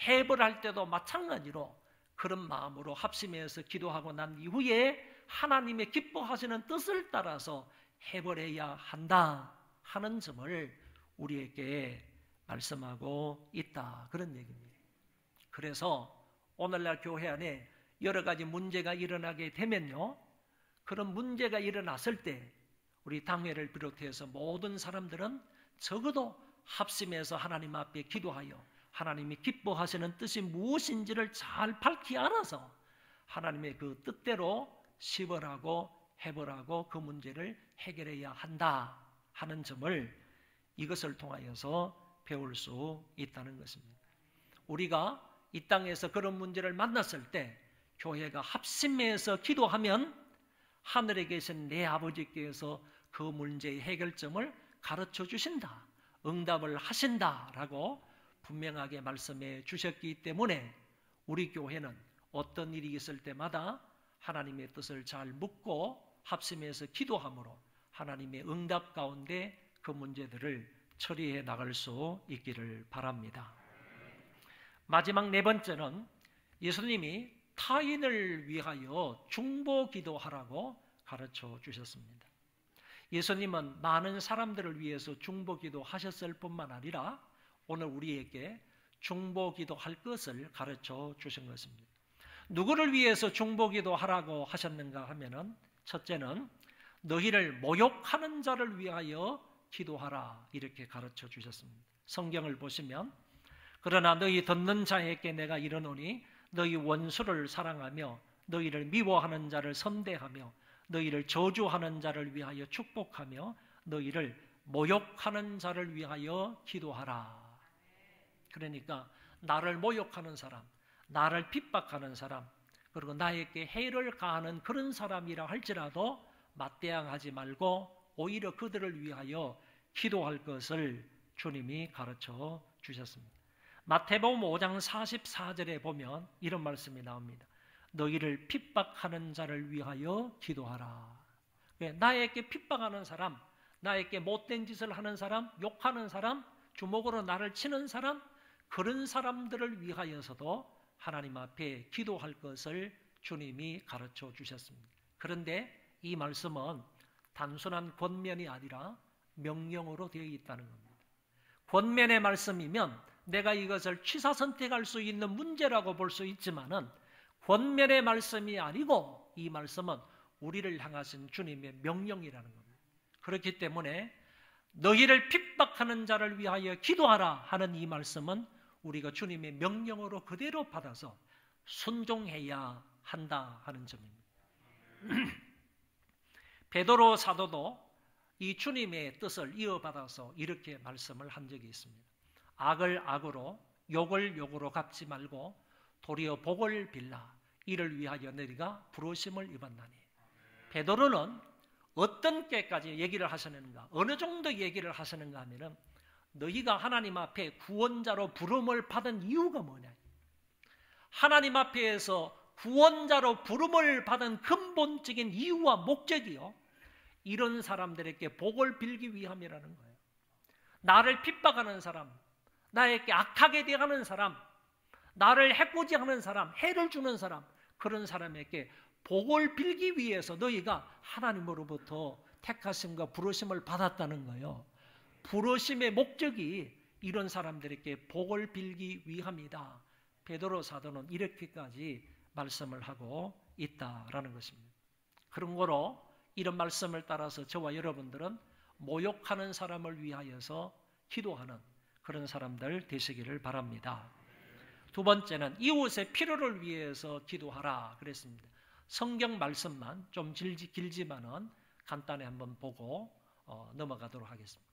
해벌할 때도 마찬가지로 그런 마음으로 합심해서 기도하고 난 이후에 하나님의 기뻐하시는 뜻을 따라서 해벌해야 한다 하는 점을 우리에게 말씀하고 있다, 그런 얘기입니다. 그래서 오늘날 교회 안에 여러 가지 문제가 일어나게 되면요, 그런 문제가 일어났을 때 우리 당회를 비롯해서 모든 사람들은 적어도 합심해서 하나님 앞에 기도하여 하나님이 기뻐하시는 뜻이 무엇인지를 잘 밝히 알아서 하나님의 그 뜻대로 시벌하고 해벌하고 그 문제를 해결해야 한다 하는 점을 이것을 통하여서 배울 수 있다는 것입니다. 우리가 이 땅에서 그런 문제를 만났을 때 교회가 합심해서 기도하면 하늘에 계신 내 아버지께서 그 문제의 해결점을 가르쳐 주신다, 응답을 하신다라고 분명하게 말씀해 주셨기 때문에 우리 교회는 어떤 일이 있을 때마다 하나님의 뜻을 잘 묻고 합심해서 기도함으로 하나님의 응답 가운데 그 문제들을 처리해 나갈 수 있기를 바랍니다. 마지막 네 번째는 예수님이 타인을 위하여 중보기도하라고 가르쳐 주셨습니다. 예수님은 많은 사람들을 위해서 중보기도 하셨을 뿐만 아니라 오늘 우리에게 중보기도할 것을 가르쳐 주신 것입니다. 누구를 위해서 중보기도하라고 하셨는가 하면은, 첫째는 너희를 모욕하는 자를 위하여 기도하라 이렇게 가르쳐 주셨습니다. 성경을 보시면, 그러나 너희 듣는 자에게 내가 이르노니 너희 원수를 사랑하며 너희를 미워하는 자를 선대하며 너희를 저주하는 자를 위하여 축복하며 너희를 모욕하는 자를 위하여 기도하라. 그러니까 나를 모욕하는 사람, 나를 핍박하는 사람, 그리고 나에게 해를 가하는 그런 사람이라 할지라도 맞대항하지 말고 오히려 그들을 위하여 기도할 것을 주님이 가르쳐 주셨습니다. 마태복음 5장 44절에 보면 이런 말씀이 나옵니다. 너희를 핍박하는 자를 위하여 기도하라. 나에게 핍박하는 사람, 나에게 못된 짓을 하는 사람, 욕하는 사람, 주먹으로 나를 치는 사람, 그런 사람들을 위하여서도 하나님 앞에 기도할 것을 주님이 가르쳐 주셨습니다. 그런데 이 말씀은 단순한 권면이 아니라 명령으로 되어 있다는 겁니다. 권면의 말씀이면 내가 이것을 취사 선택할 수 있는 문제라고 볼 수 있지만은 권면의 말씀이 아니고 이 말씀은 우리를 향하신 주님의 명령이라는 겁니다. 그렇기 때문에 너희를 핍박하는 자를 위하여 기도하라 하는 이 말씀은 우리가 주님의 명령으로 그대로 받아서 순종해야 한다 하는 점입니다. 베드로 사도도 이 주님의 뜻을 이어받아서 이렇게 말씀을 한 적이 있습니다. 악을 악으로 욕을 욕으로 갚지 말고 도리어 복을 빌라 이를 위하여 너희가 부르심을 입었나니. 베드로는 어떤 때까지 얘기를 하시는가, 어느 정도 얘기를 하시는가 하면은 너희가 하나님 앞에 구원자로 부름을 받은 이유가 뭐냐, 하나님 앞에서 구원자로 부름을 받은 근본적인 이유와 목적이요, 이런 사람들에게 복을 빌기 위함이라는 거예요. 나를 핍박하는 사람, 나에게 악하게 대하는 사람, 나를 해코지하는 사람, 해를 주는 사람, 그런 사람에게 복을 빌기 위해서 너희가 하나님으로부터 택하심과 부르심을 받았다는 거예요. 부르심의 목적이 이런 사람들에게 복을 빌기 위함이다. 베드로 사도는 이렇게까지 말씀을 하고 있다라는 것입니다. 그런 거로 이런 말씀을 따라서 저와 여러분들은 모욕하는 사람을 위하여서 기도하는 그런 사람들 되시기를 바랍니다. 두 번째는 이웃의 필요를 위해서 기도하라 그랬습니다. 성경 말씀만 좀 길지만은 간단히 한번 보고 넘어가도록 하겠습니다.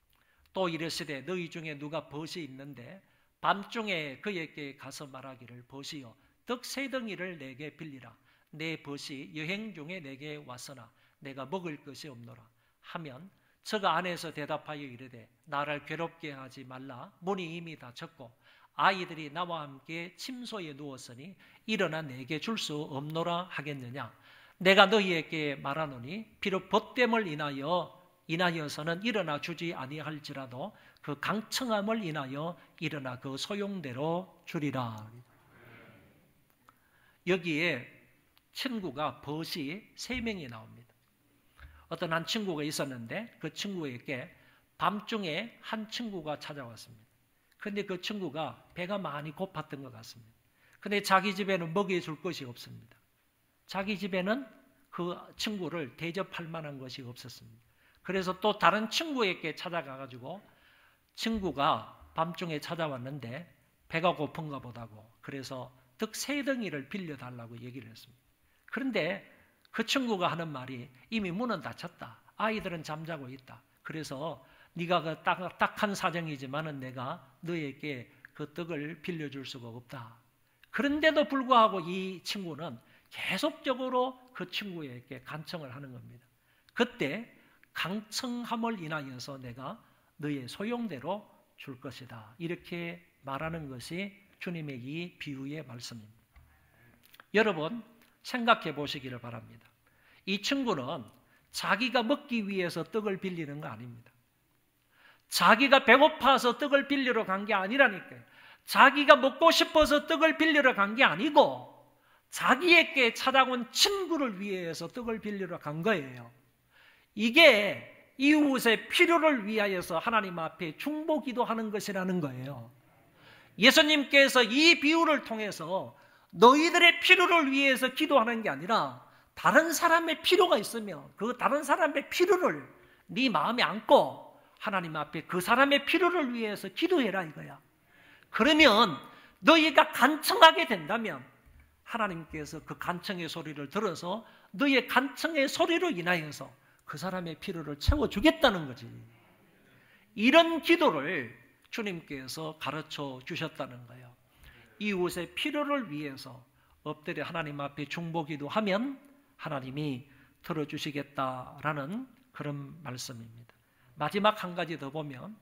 또 이르시되 너희 중에 누가 벗이 있는데 밤중에 그에게 가서 말하기를 벗이여 떡 세 덩이를 내게 빌리라. 내 벗이 여행 중에 내게 왔으나 내가 먹을 것이 없노라 하면 저가 안에서 대답하여 이르되 나를 괴롭게 하지 말라. 문이 이미 닫혔고 아이들이 나와 함께 침소에 누웠으니 일어나 내게 줄 수 없노라 하겠느냐. 내가 너희에게 말하노니 비록 벗됨을 인하여서는 일어나 주지 아니할지라도 그 강청함을 인하여 일어나 그 소용대로 주리라. 여기에 친구가 벗이 3명이 나옵니다. 어떤 한 친구가 있었는데 그 친구에게 밤중에 한 친구가 찾아왔습니다. 그런데 그 친구가 배가 많이 고팠던 것 같습니다. 그런데 자기 집에는 먹여줄 것이 없습니다. 자기 집에는 그 친구를 대접할 만한 것이 없었습니다. 그래서 또 다른 친구에게 찾아가가지고 친구가 밤중에 찾아왔는데 배가 고픈가 보다고 그래서 떡 3덩이를 빌려달라고 얘기를 했습니다. 그런데 그 친구가 하는 말이 이미 문은 닫혔다. 아이들은 잠자고 있다. 그래서 네가 그 딱한 사정이지만은 내가 너에게 그 떡을 빌려줄 수가 없다. 그런데도 불구하고 이 친구는 계속적으로 그 친구에게 간청을 하는 겁니다. 그때 강청함을 인하여서 내가 너의 소용대로 줄 것이다. 이렇게 말하는 것이 주님의 이 비유의 말씀입니다. 여러분 생각해 보시기를 바랍니다. 이 친구는 자기가 먹기 위해서 떡을 빌리는 거 아닙니다. 자기가 배고파서 떡을 빌리러 간 게 아니라니까요. 자기가 먹고 싶어서 떡을 빌리러 간 게 아니고 자기에게 찾아온 친구를 위해서 떡을 빌리러 간 거예요. 이게 이웃의 필요를 위하여서 하나님 앞에 중보기도하는 것이라는 거예요. 예수님께서 이 비유를 통해서 너희들의 필요를 위해서 기도하는 게 아니라 다른 사람의 필요가 있으면 그 다른 사람의 필요를 네 마음에 안고 하나님 앞에 그 사람의 필요를 위해서 기도해라 이거야. 그러면 너희가 간청하게 된다면 하나님께서 그 간청의 소리를 들어서 너희의 간청의 소리로 인하여서 그 사람의 필요를 채워주겠다는 거지. 이런 기도를 주님께서 가르쳐 주셨다는 거예요. 이웃의 필요를 위해서 엎드려 하나님 앞에 중보기도하면 하나님이 들어주시겠다라는 그런 말씀입니다. 마지막 한 가지 더 보면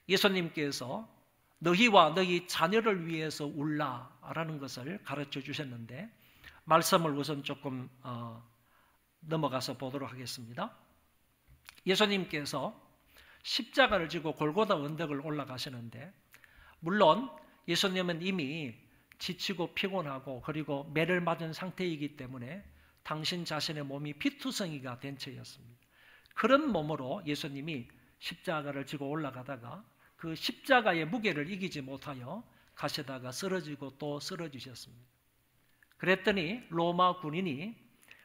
예수님께서 너희와 너희 자녀를 위해서 울라라는 것을 가르쳐 주셨는데 말씀을 우선 조금 넘어가서 보도록 하겠습니다. 예수님께서 십자가를 지고 골고다 언덕을 올라가시는데 물론 예수님은 이미 지치고 피곤하고 그리고 매를 맞은 상태이기 때문에 당신 자신의 몸이 피투성이가 된 채였습니다. 그런 몸으로 예수님이 십자가를 지고 올라가다가 그 십자가의 무게를 이기지 못하여 가시다가 쓰러지고 또 쓰러지셨습니다. 그랬더니 로마 군인이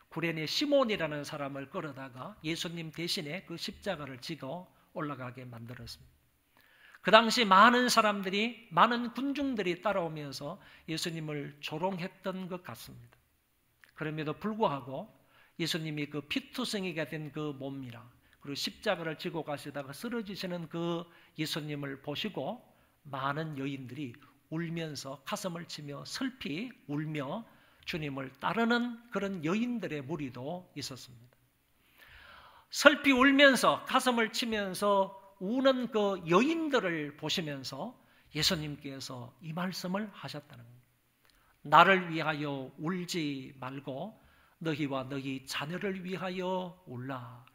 구레네 시몬이라는 사람을 끌어다가 예수님 대신에 그 십자가를 지고 올라가게 만들었습니다. 그 당시 많은 사람들이, 많은 군중들이 따라오면서 예수님을 조롱했던 것 같습니다. 그럼에도 불구하고 예수님이 그 피투성이가 된 그 몸이랑 그리고 십자가를 지고 가시다가 쓰러지시는 그 예수님을 보시고 많은 여인들이 울면서 가슴을 치며 슬피 울며 주님을 따르는 그런 여인들의 무리도 있었습니다. 슬피 울면서 가슴을 치면서 우는 그 여인들을 보시면서 예수님께서 이 말씀을 하셨다는 겁니다. 나를 위하여 울지 말고 너희와 너희 자녀를 위하여 울라.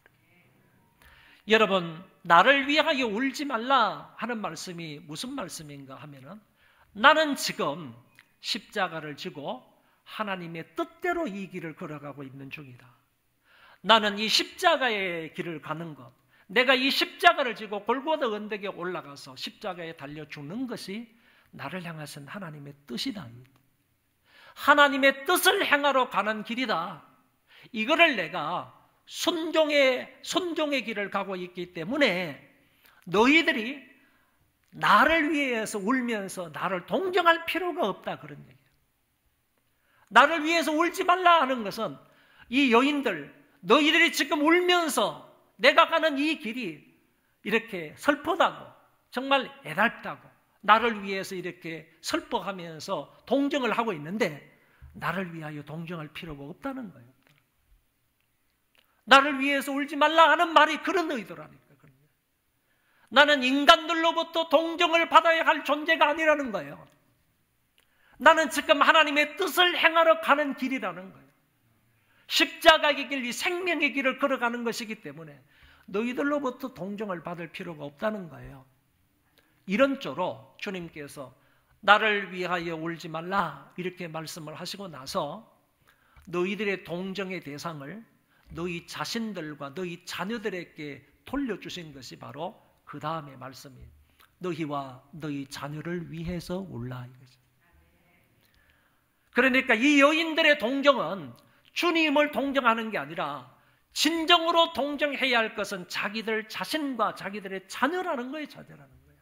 여러분, 나를 위하여 울지 말라 하는 말씀이 무슨 말씀인가 하면은 나는 지금 십자가를 지고 하나님의 뜻대로 이 길을 걸어가고 있는 중이다. 나는 이 십자가의 길을 가는 것, 내가 이 십자가를 지고 골고다 언덕에 올라가서 십자가에 달려 죽는 것이 나를 향하신 하나님의 뜻이다. 하나님의 뜻을 행하러 가는 길이다. 이거를 내가 순종의 길을 가고 있기 때문에 너희들이 나를 위해서 울면서 나를 동정할 필요가 없다, 그런 얘기예요. 나를 위해서 울지 말라 하는 것은 이 여인들, 너희들이 지금 울면서 내가 가는 이 길이 이렇게 슬프다고, 정말 애달프다고, 나를 위해서 이렇게 슬퍼하면서 동정을 하고 있는데 나를 위하여 동정할 필요가 없다는 거예요. 나를 위해서 울지 말라 하는 말이 그런 의도라니까. 나는 인간들로부터 동정을 받아야 할 존재가 아니라는 거예요. 나는 지금 하나님의 뜻을 행하러 가는 길이라는 거예요. 십자가의 길, 이 생명의 길을 걸어가는 것이기 때문에 너희들로부터 동정을 받을 필요가 없다는 거예요. 이런 쪽으로 주님께서 나를 위하여 울지 말라 이렇게 말씀을 하시고 나서 너희들의 동정의 대상을 너희 자신들과 너희 자녀들에게 돌려주신 것이 바로 그 다음의 말씀이에요. 너희와 너희 자녀를 위해서 울라 이거죠. 그러니까 이 여인들의 동정은 주님을 동정하는 게 아니라 진정으로 동정해야 할 것은 자기들 자신과 자기들의 자녀라는 거예요. 자녀라는 거예요.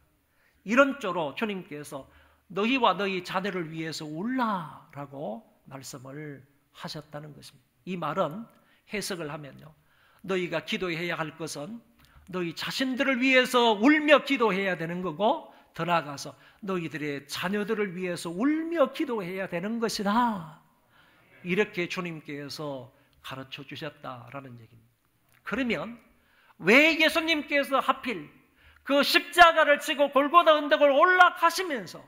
이런 쪽으로 주님께서 너희와 너희 자녀를 위해서 울라라고 말씀을 하셨다는 것입니다. 이 말은 해석을 하면요, 너희가 기도해야 할 것은 너희 자신들을 위해서 울며 기도해야 되는 거고, 더 나아가서 너희들의 자녀들을 위해서 울며 기도해야 되는 것이다. 이렇게 주님께서 가르쳐 주셨다라는 얘기입니다. 그러면 왜 예수님께서 하필 그 십자가를 지고 골고다 언덕을 올라가시면서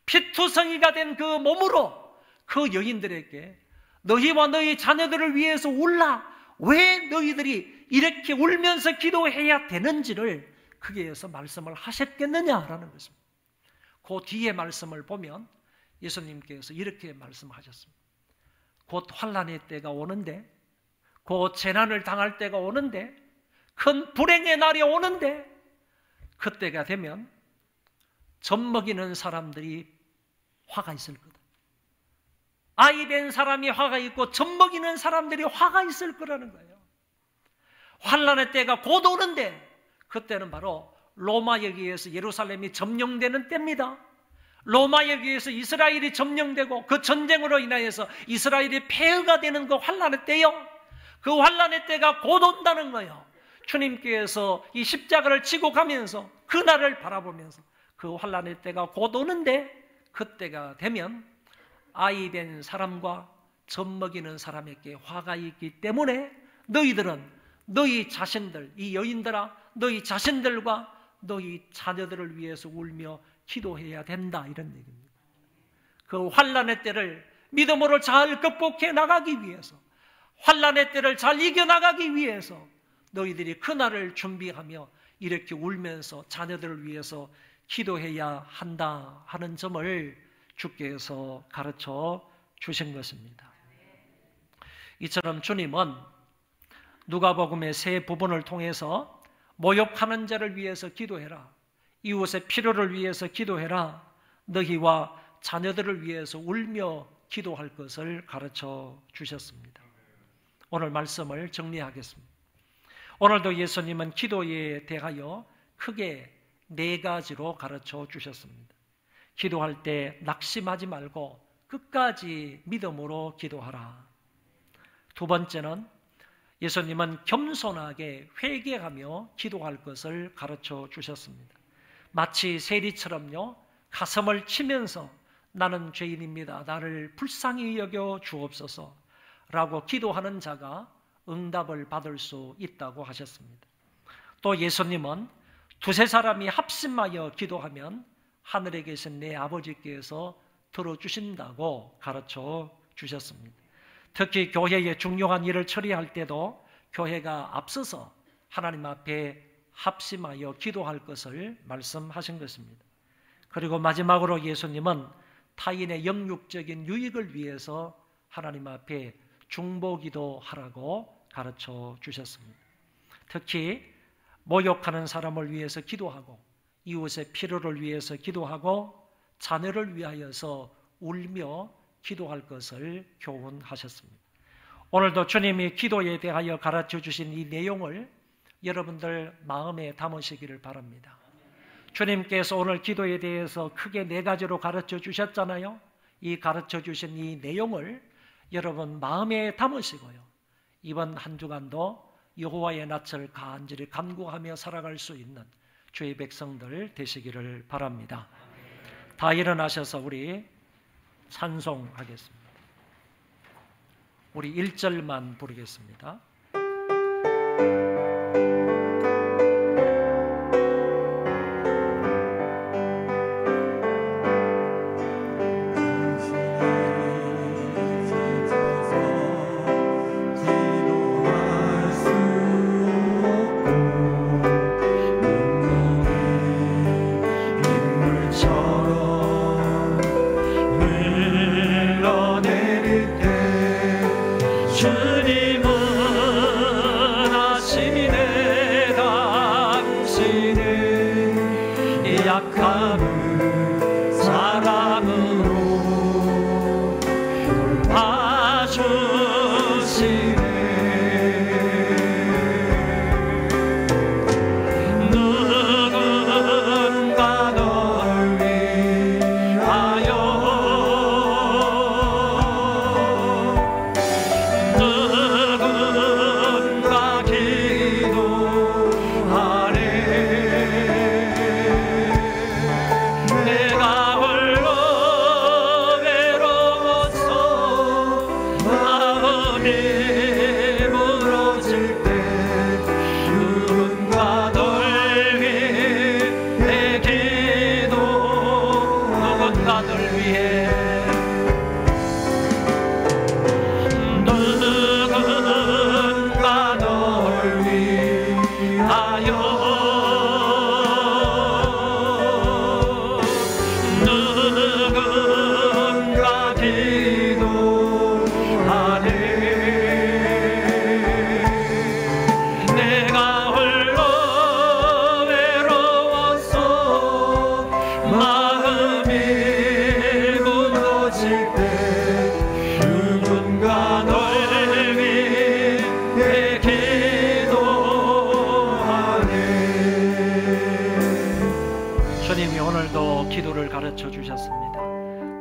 피투성이가 된 그 몸으로 그 여인들에게 너희와 너희 자녀들을 위해서 울라, 왜 너희들이 이렇게 울면서 기도해야 되는지를 거기에서 말씀을 하셨겠느냐라는 것입니다. 그 뒤에 말씀을 보면 예수님께서 이렇게 말씀하셨습니다. 곧 환난의 때가 오는데, 곧 재난을 당할 때가 오는데, 큰 불행의 날이 오는데, 그때가 되면 젖먹이는 사람들이 화가 있을 거다. 아이 된 사람이 화가 있고 젖먹이는 사람들이 화가 있을 거라는 거예요. 환난의 때가 곧 오는데 그때는 바로 로마에 의해서 예루살렘이 점령되는 때입니다. 로마에 의해서 이스라엘이 점령되고 그 전쟁으로 인하여서 이스라엘이 폐허가 되는 그 환난의 때요. 그 환난의 때가 곧 온다는 거예요. 주님께서 이 십자가를 지고 가면서 그날을 바라보면서 그 환난의 때가 곧 오는데 그때가 되면 아이 된 사람과 젖먹이는 사람에게 화가 있기 때문에 너희들은 너희 자신들, 이 여인들아, 너희 자신들과 너희 자녀들을 위해서 울며 기도해야 된다, 이런 얘기입니다. 그 환난의 때를 믿음으로 잘 극복해 나가기 위해서, 환난의 때를 잘 이겨나가기 위해서 너희들이 그날을 준비하며 이렇게 울면서 자녀들을 위해서 기도해야 한다 하는 점을 주께서 가르쳐 주신 것입니다. 이처럼 주님은 누가복음의 세 부분을 통해서 모욕하는 자를 위해서 기도해라, 이웃의 필요를 위해서 기도해라, 너희와 자녀들을 위해서 울며 기도할 것을 가르쳐 주셨습니다. 오늘 말씀을 정리하겠습니다. 오늘도 예수님은 기도에 대하여 크게 네 가지로 가르쳐 주셨습니다. 기도할 때 낙심하지 말고 끝까지 믿음으로 기도하라. 두 번째는 예수님은 겸손하게 회개하며 기도할 것을 가르쳐 주셨습니다. 마치 세리처럼요, 가슴을 치면서 나는 죄인입니다, 나를 불쌍히 여겨 주옵소서 라고 기도하는 자가 응답을 받을 수 있다고 하셨습니다. 또 예수님은 두세 사람이 합심하여 기도하면 하늘에 계신 내 아버지께서 들어주신다고 가르쳐 주셨습니다. 특히 교회의 중요한 일을 처리할 때도 교회가 앞서서 하나님 앞에 합심하여 기도할 것을 말씀하신 것입니다. 그리고 마지막으로 예수님은 타인의 영육적인 유익을 위해서 하나님 앞에 중보기도 하라고 가르쳐 주셨습니다. 특히 모욕하는 사람을 위해서 기도하고 이웃의 필요를 위해서 기도하고 자녀를 위하여서 울며 기도할 것을 교훈하셨습니다. 오늘도 주님이 기도에 대하여 가르쳐 주신 이 내용을 여러분들 마음에 담으시기를 바랍니다. 주님께서 오늘 기도에 대해서 크게 4가지로 가르쳐 주셨잖아요. 이 가르쳐 주신 이 내용을 여러분 마음에 담으시고요. 이번 한 주간도 여호와의 낯을 간절히 간구하며 살아갈 수 있는 주의 백성들 되시기를 바랍니다. 다 일어나셔서 우리 찬송하겠습니다. 우리 1절만 부르겠습니다.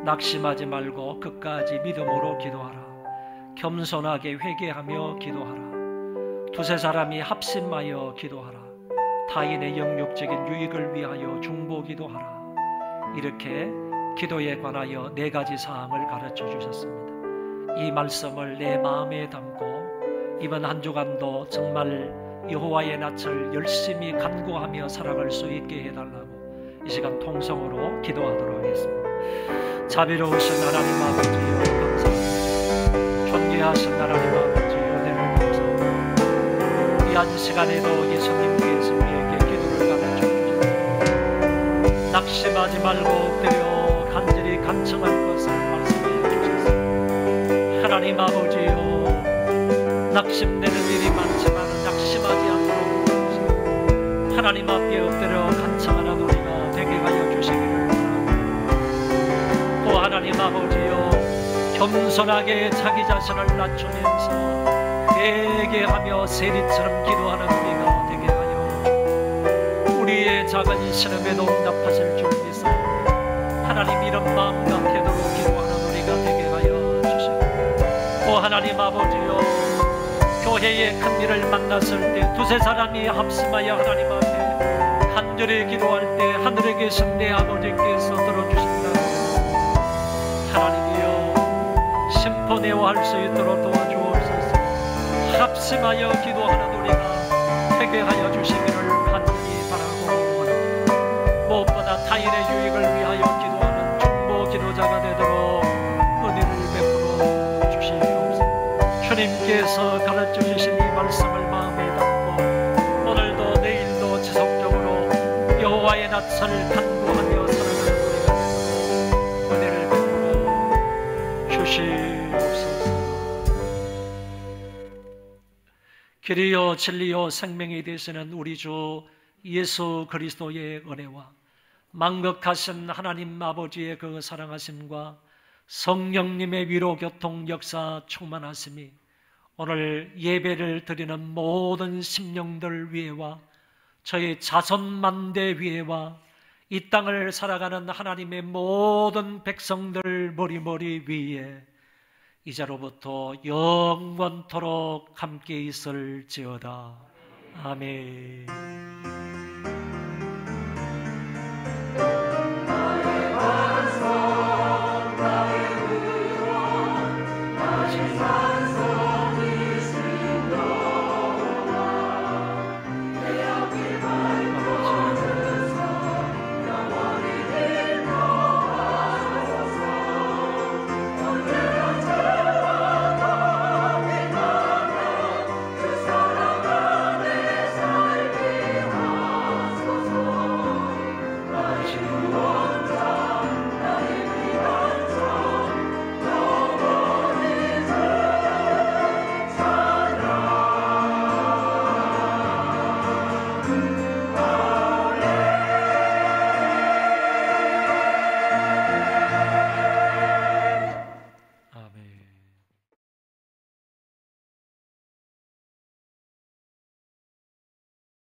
낙심하지 말고 끝까지 믿음으로 기도하라. 겸손하게 회개하며 기도하라. 두세 사람이 합심하여 기도하라. 타인의 영육적인 유익을 위하여 중보기도하라. 이렇게 기도에 관하여 4가지 사항을 가르쳐 주셨습니다. 이 말씀을 내 마음에 담고 이번 한 주간도 정말 여호와의 낯을 열심히 간구하며 살아갈 수 있게 해달라고 이 시간 통성으로 기도하도록 하겠습니다. 자비로우신 하나님 아버지여 감사합니다. 존귀하신 하나님 아버지여 은혜를 감사합니다. 이 한 시간에도 예수님께서 우리에게 기도를 가르쳐 주셨습니다. 낙심하지 말고 엎드려 간절히 간청할 것을 말씀해 주셨습니다. 하나님 아버지여 낙심되는 일이 많지만 낙심하지 않도록 도와주시고 하나님 앞에 엎드려 간청하는 우리가 되게 하여 주시기를 하나님 아버지여 겸손하게 자기 자신을 낮추면서 회개하며 세리처럼 기도하는 우리가 되게 하여 우리의 작은 신음에도 응답하실 줄 믿사 하나님 이런 마음 갖게도록 기도하는 우리가 되게 하여 주시고 오 하나님 아버지여 교회의 큰 일을 만났을 때 두세 사람이 합심하여 하나님 앞에 간절히 기도할 때 하늘에 계신 내 아버지께서 들어주신다. 하나님이여 심포내어할 수 있도록 도와주옵소서. 합심하여 기도하는 우리가 회개하여 주시기를 간절히 바라고 원합니다. 무엇보다 타인의 유익을 위하여 기도하는 중보 기도자가 되도록 은혜를 베풀어 주시옵소서. 주님께서 가르쳐 주신 이 말씀을 마음에 담고 오늘도 내일도 지속적으로 여호와의 낯을 간구하며 살아가는 우리가 되도록 은혜를 주시옵소서. 길이요 진리요 생명이 되시는 우리 주 예수 그리스도의 은혜와 만극하신 하나님 아버지의 그 사랑하심과 성령님의 위로 교통 역사 충만하심이 오늘 예배를 드리는 모든 심령들 위에와 저희 자손만대 위에와 이 땅을 살아가는 하나님의 모든 백성들 머리 위에 이제로부터 영원토록 함께 있을지어다. 아멘.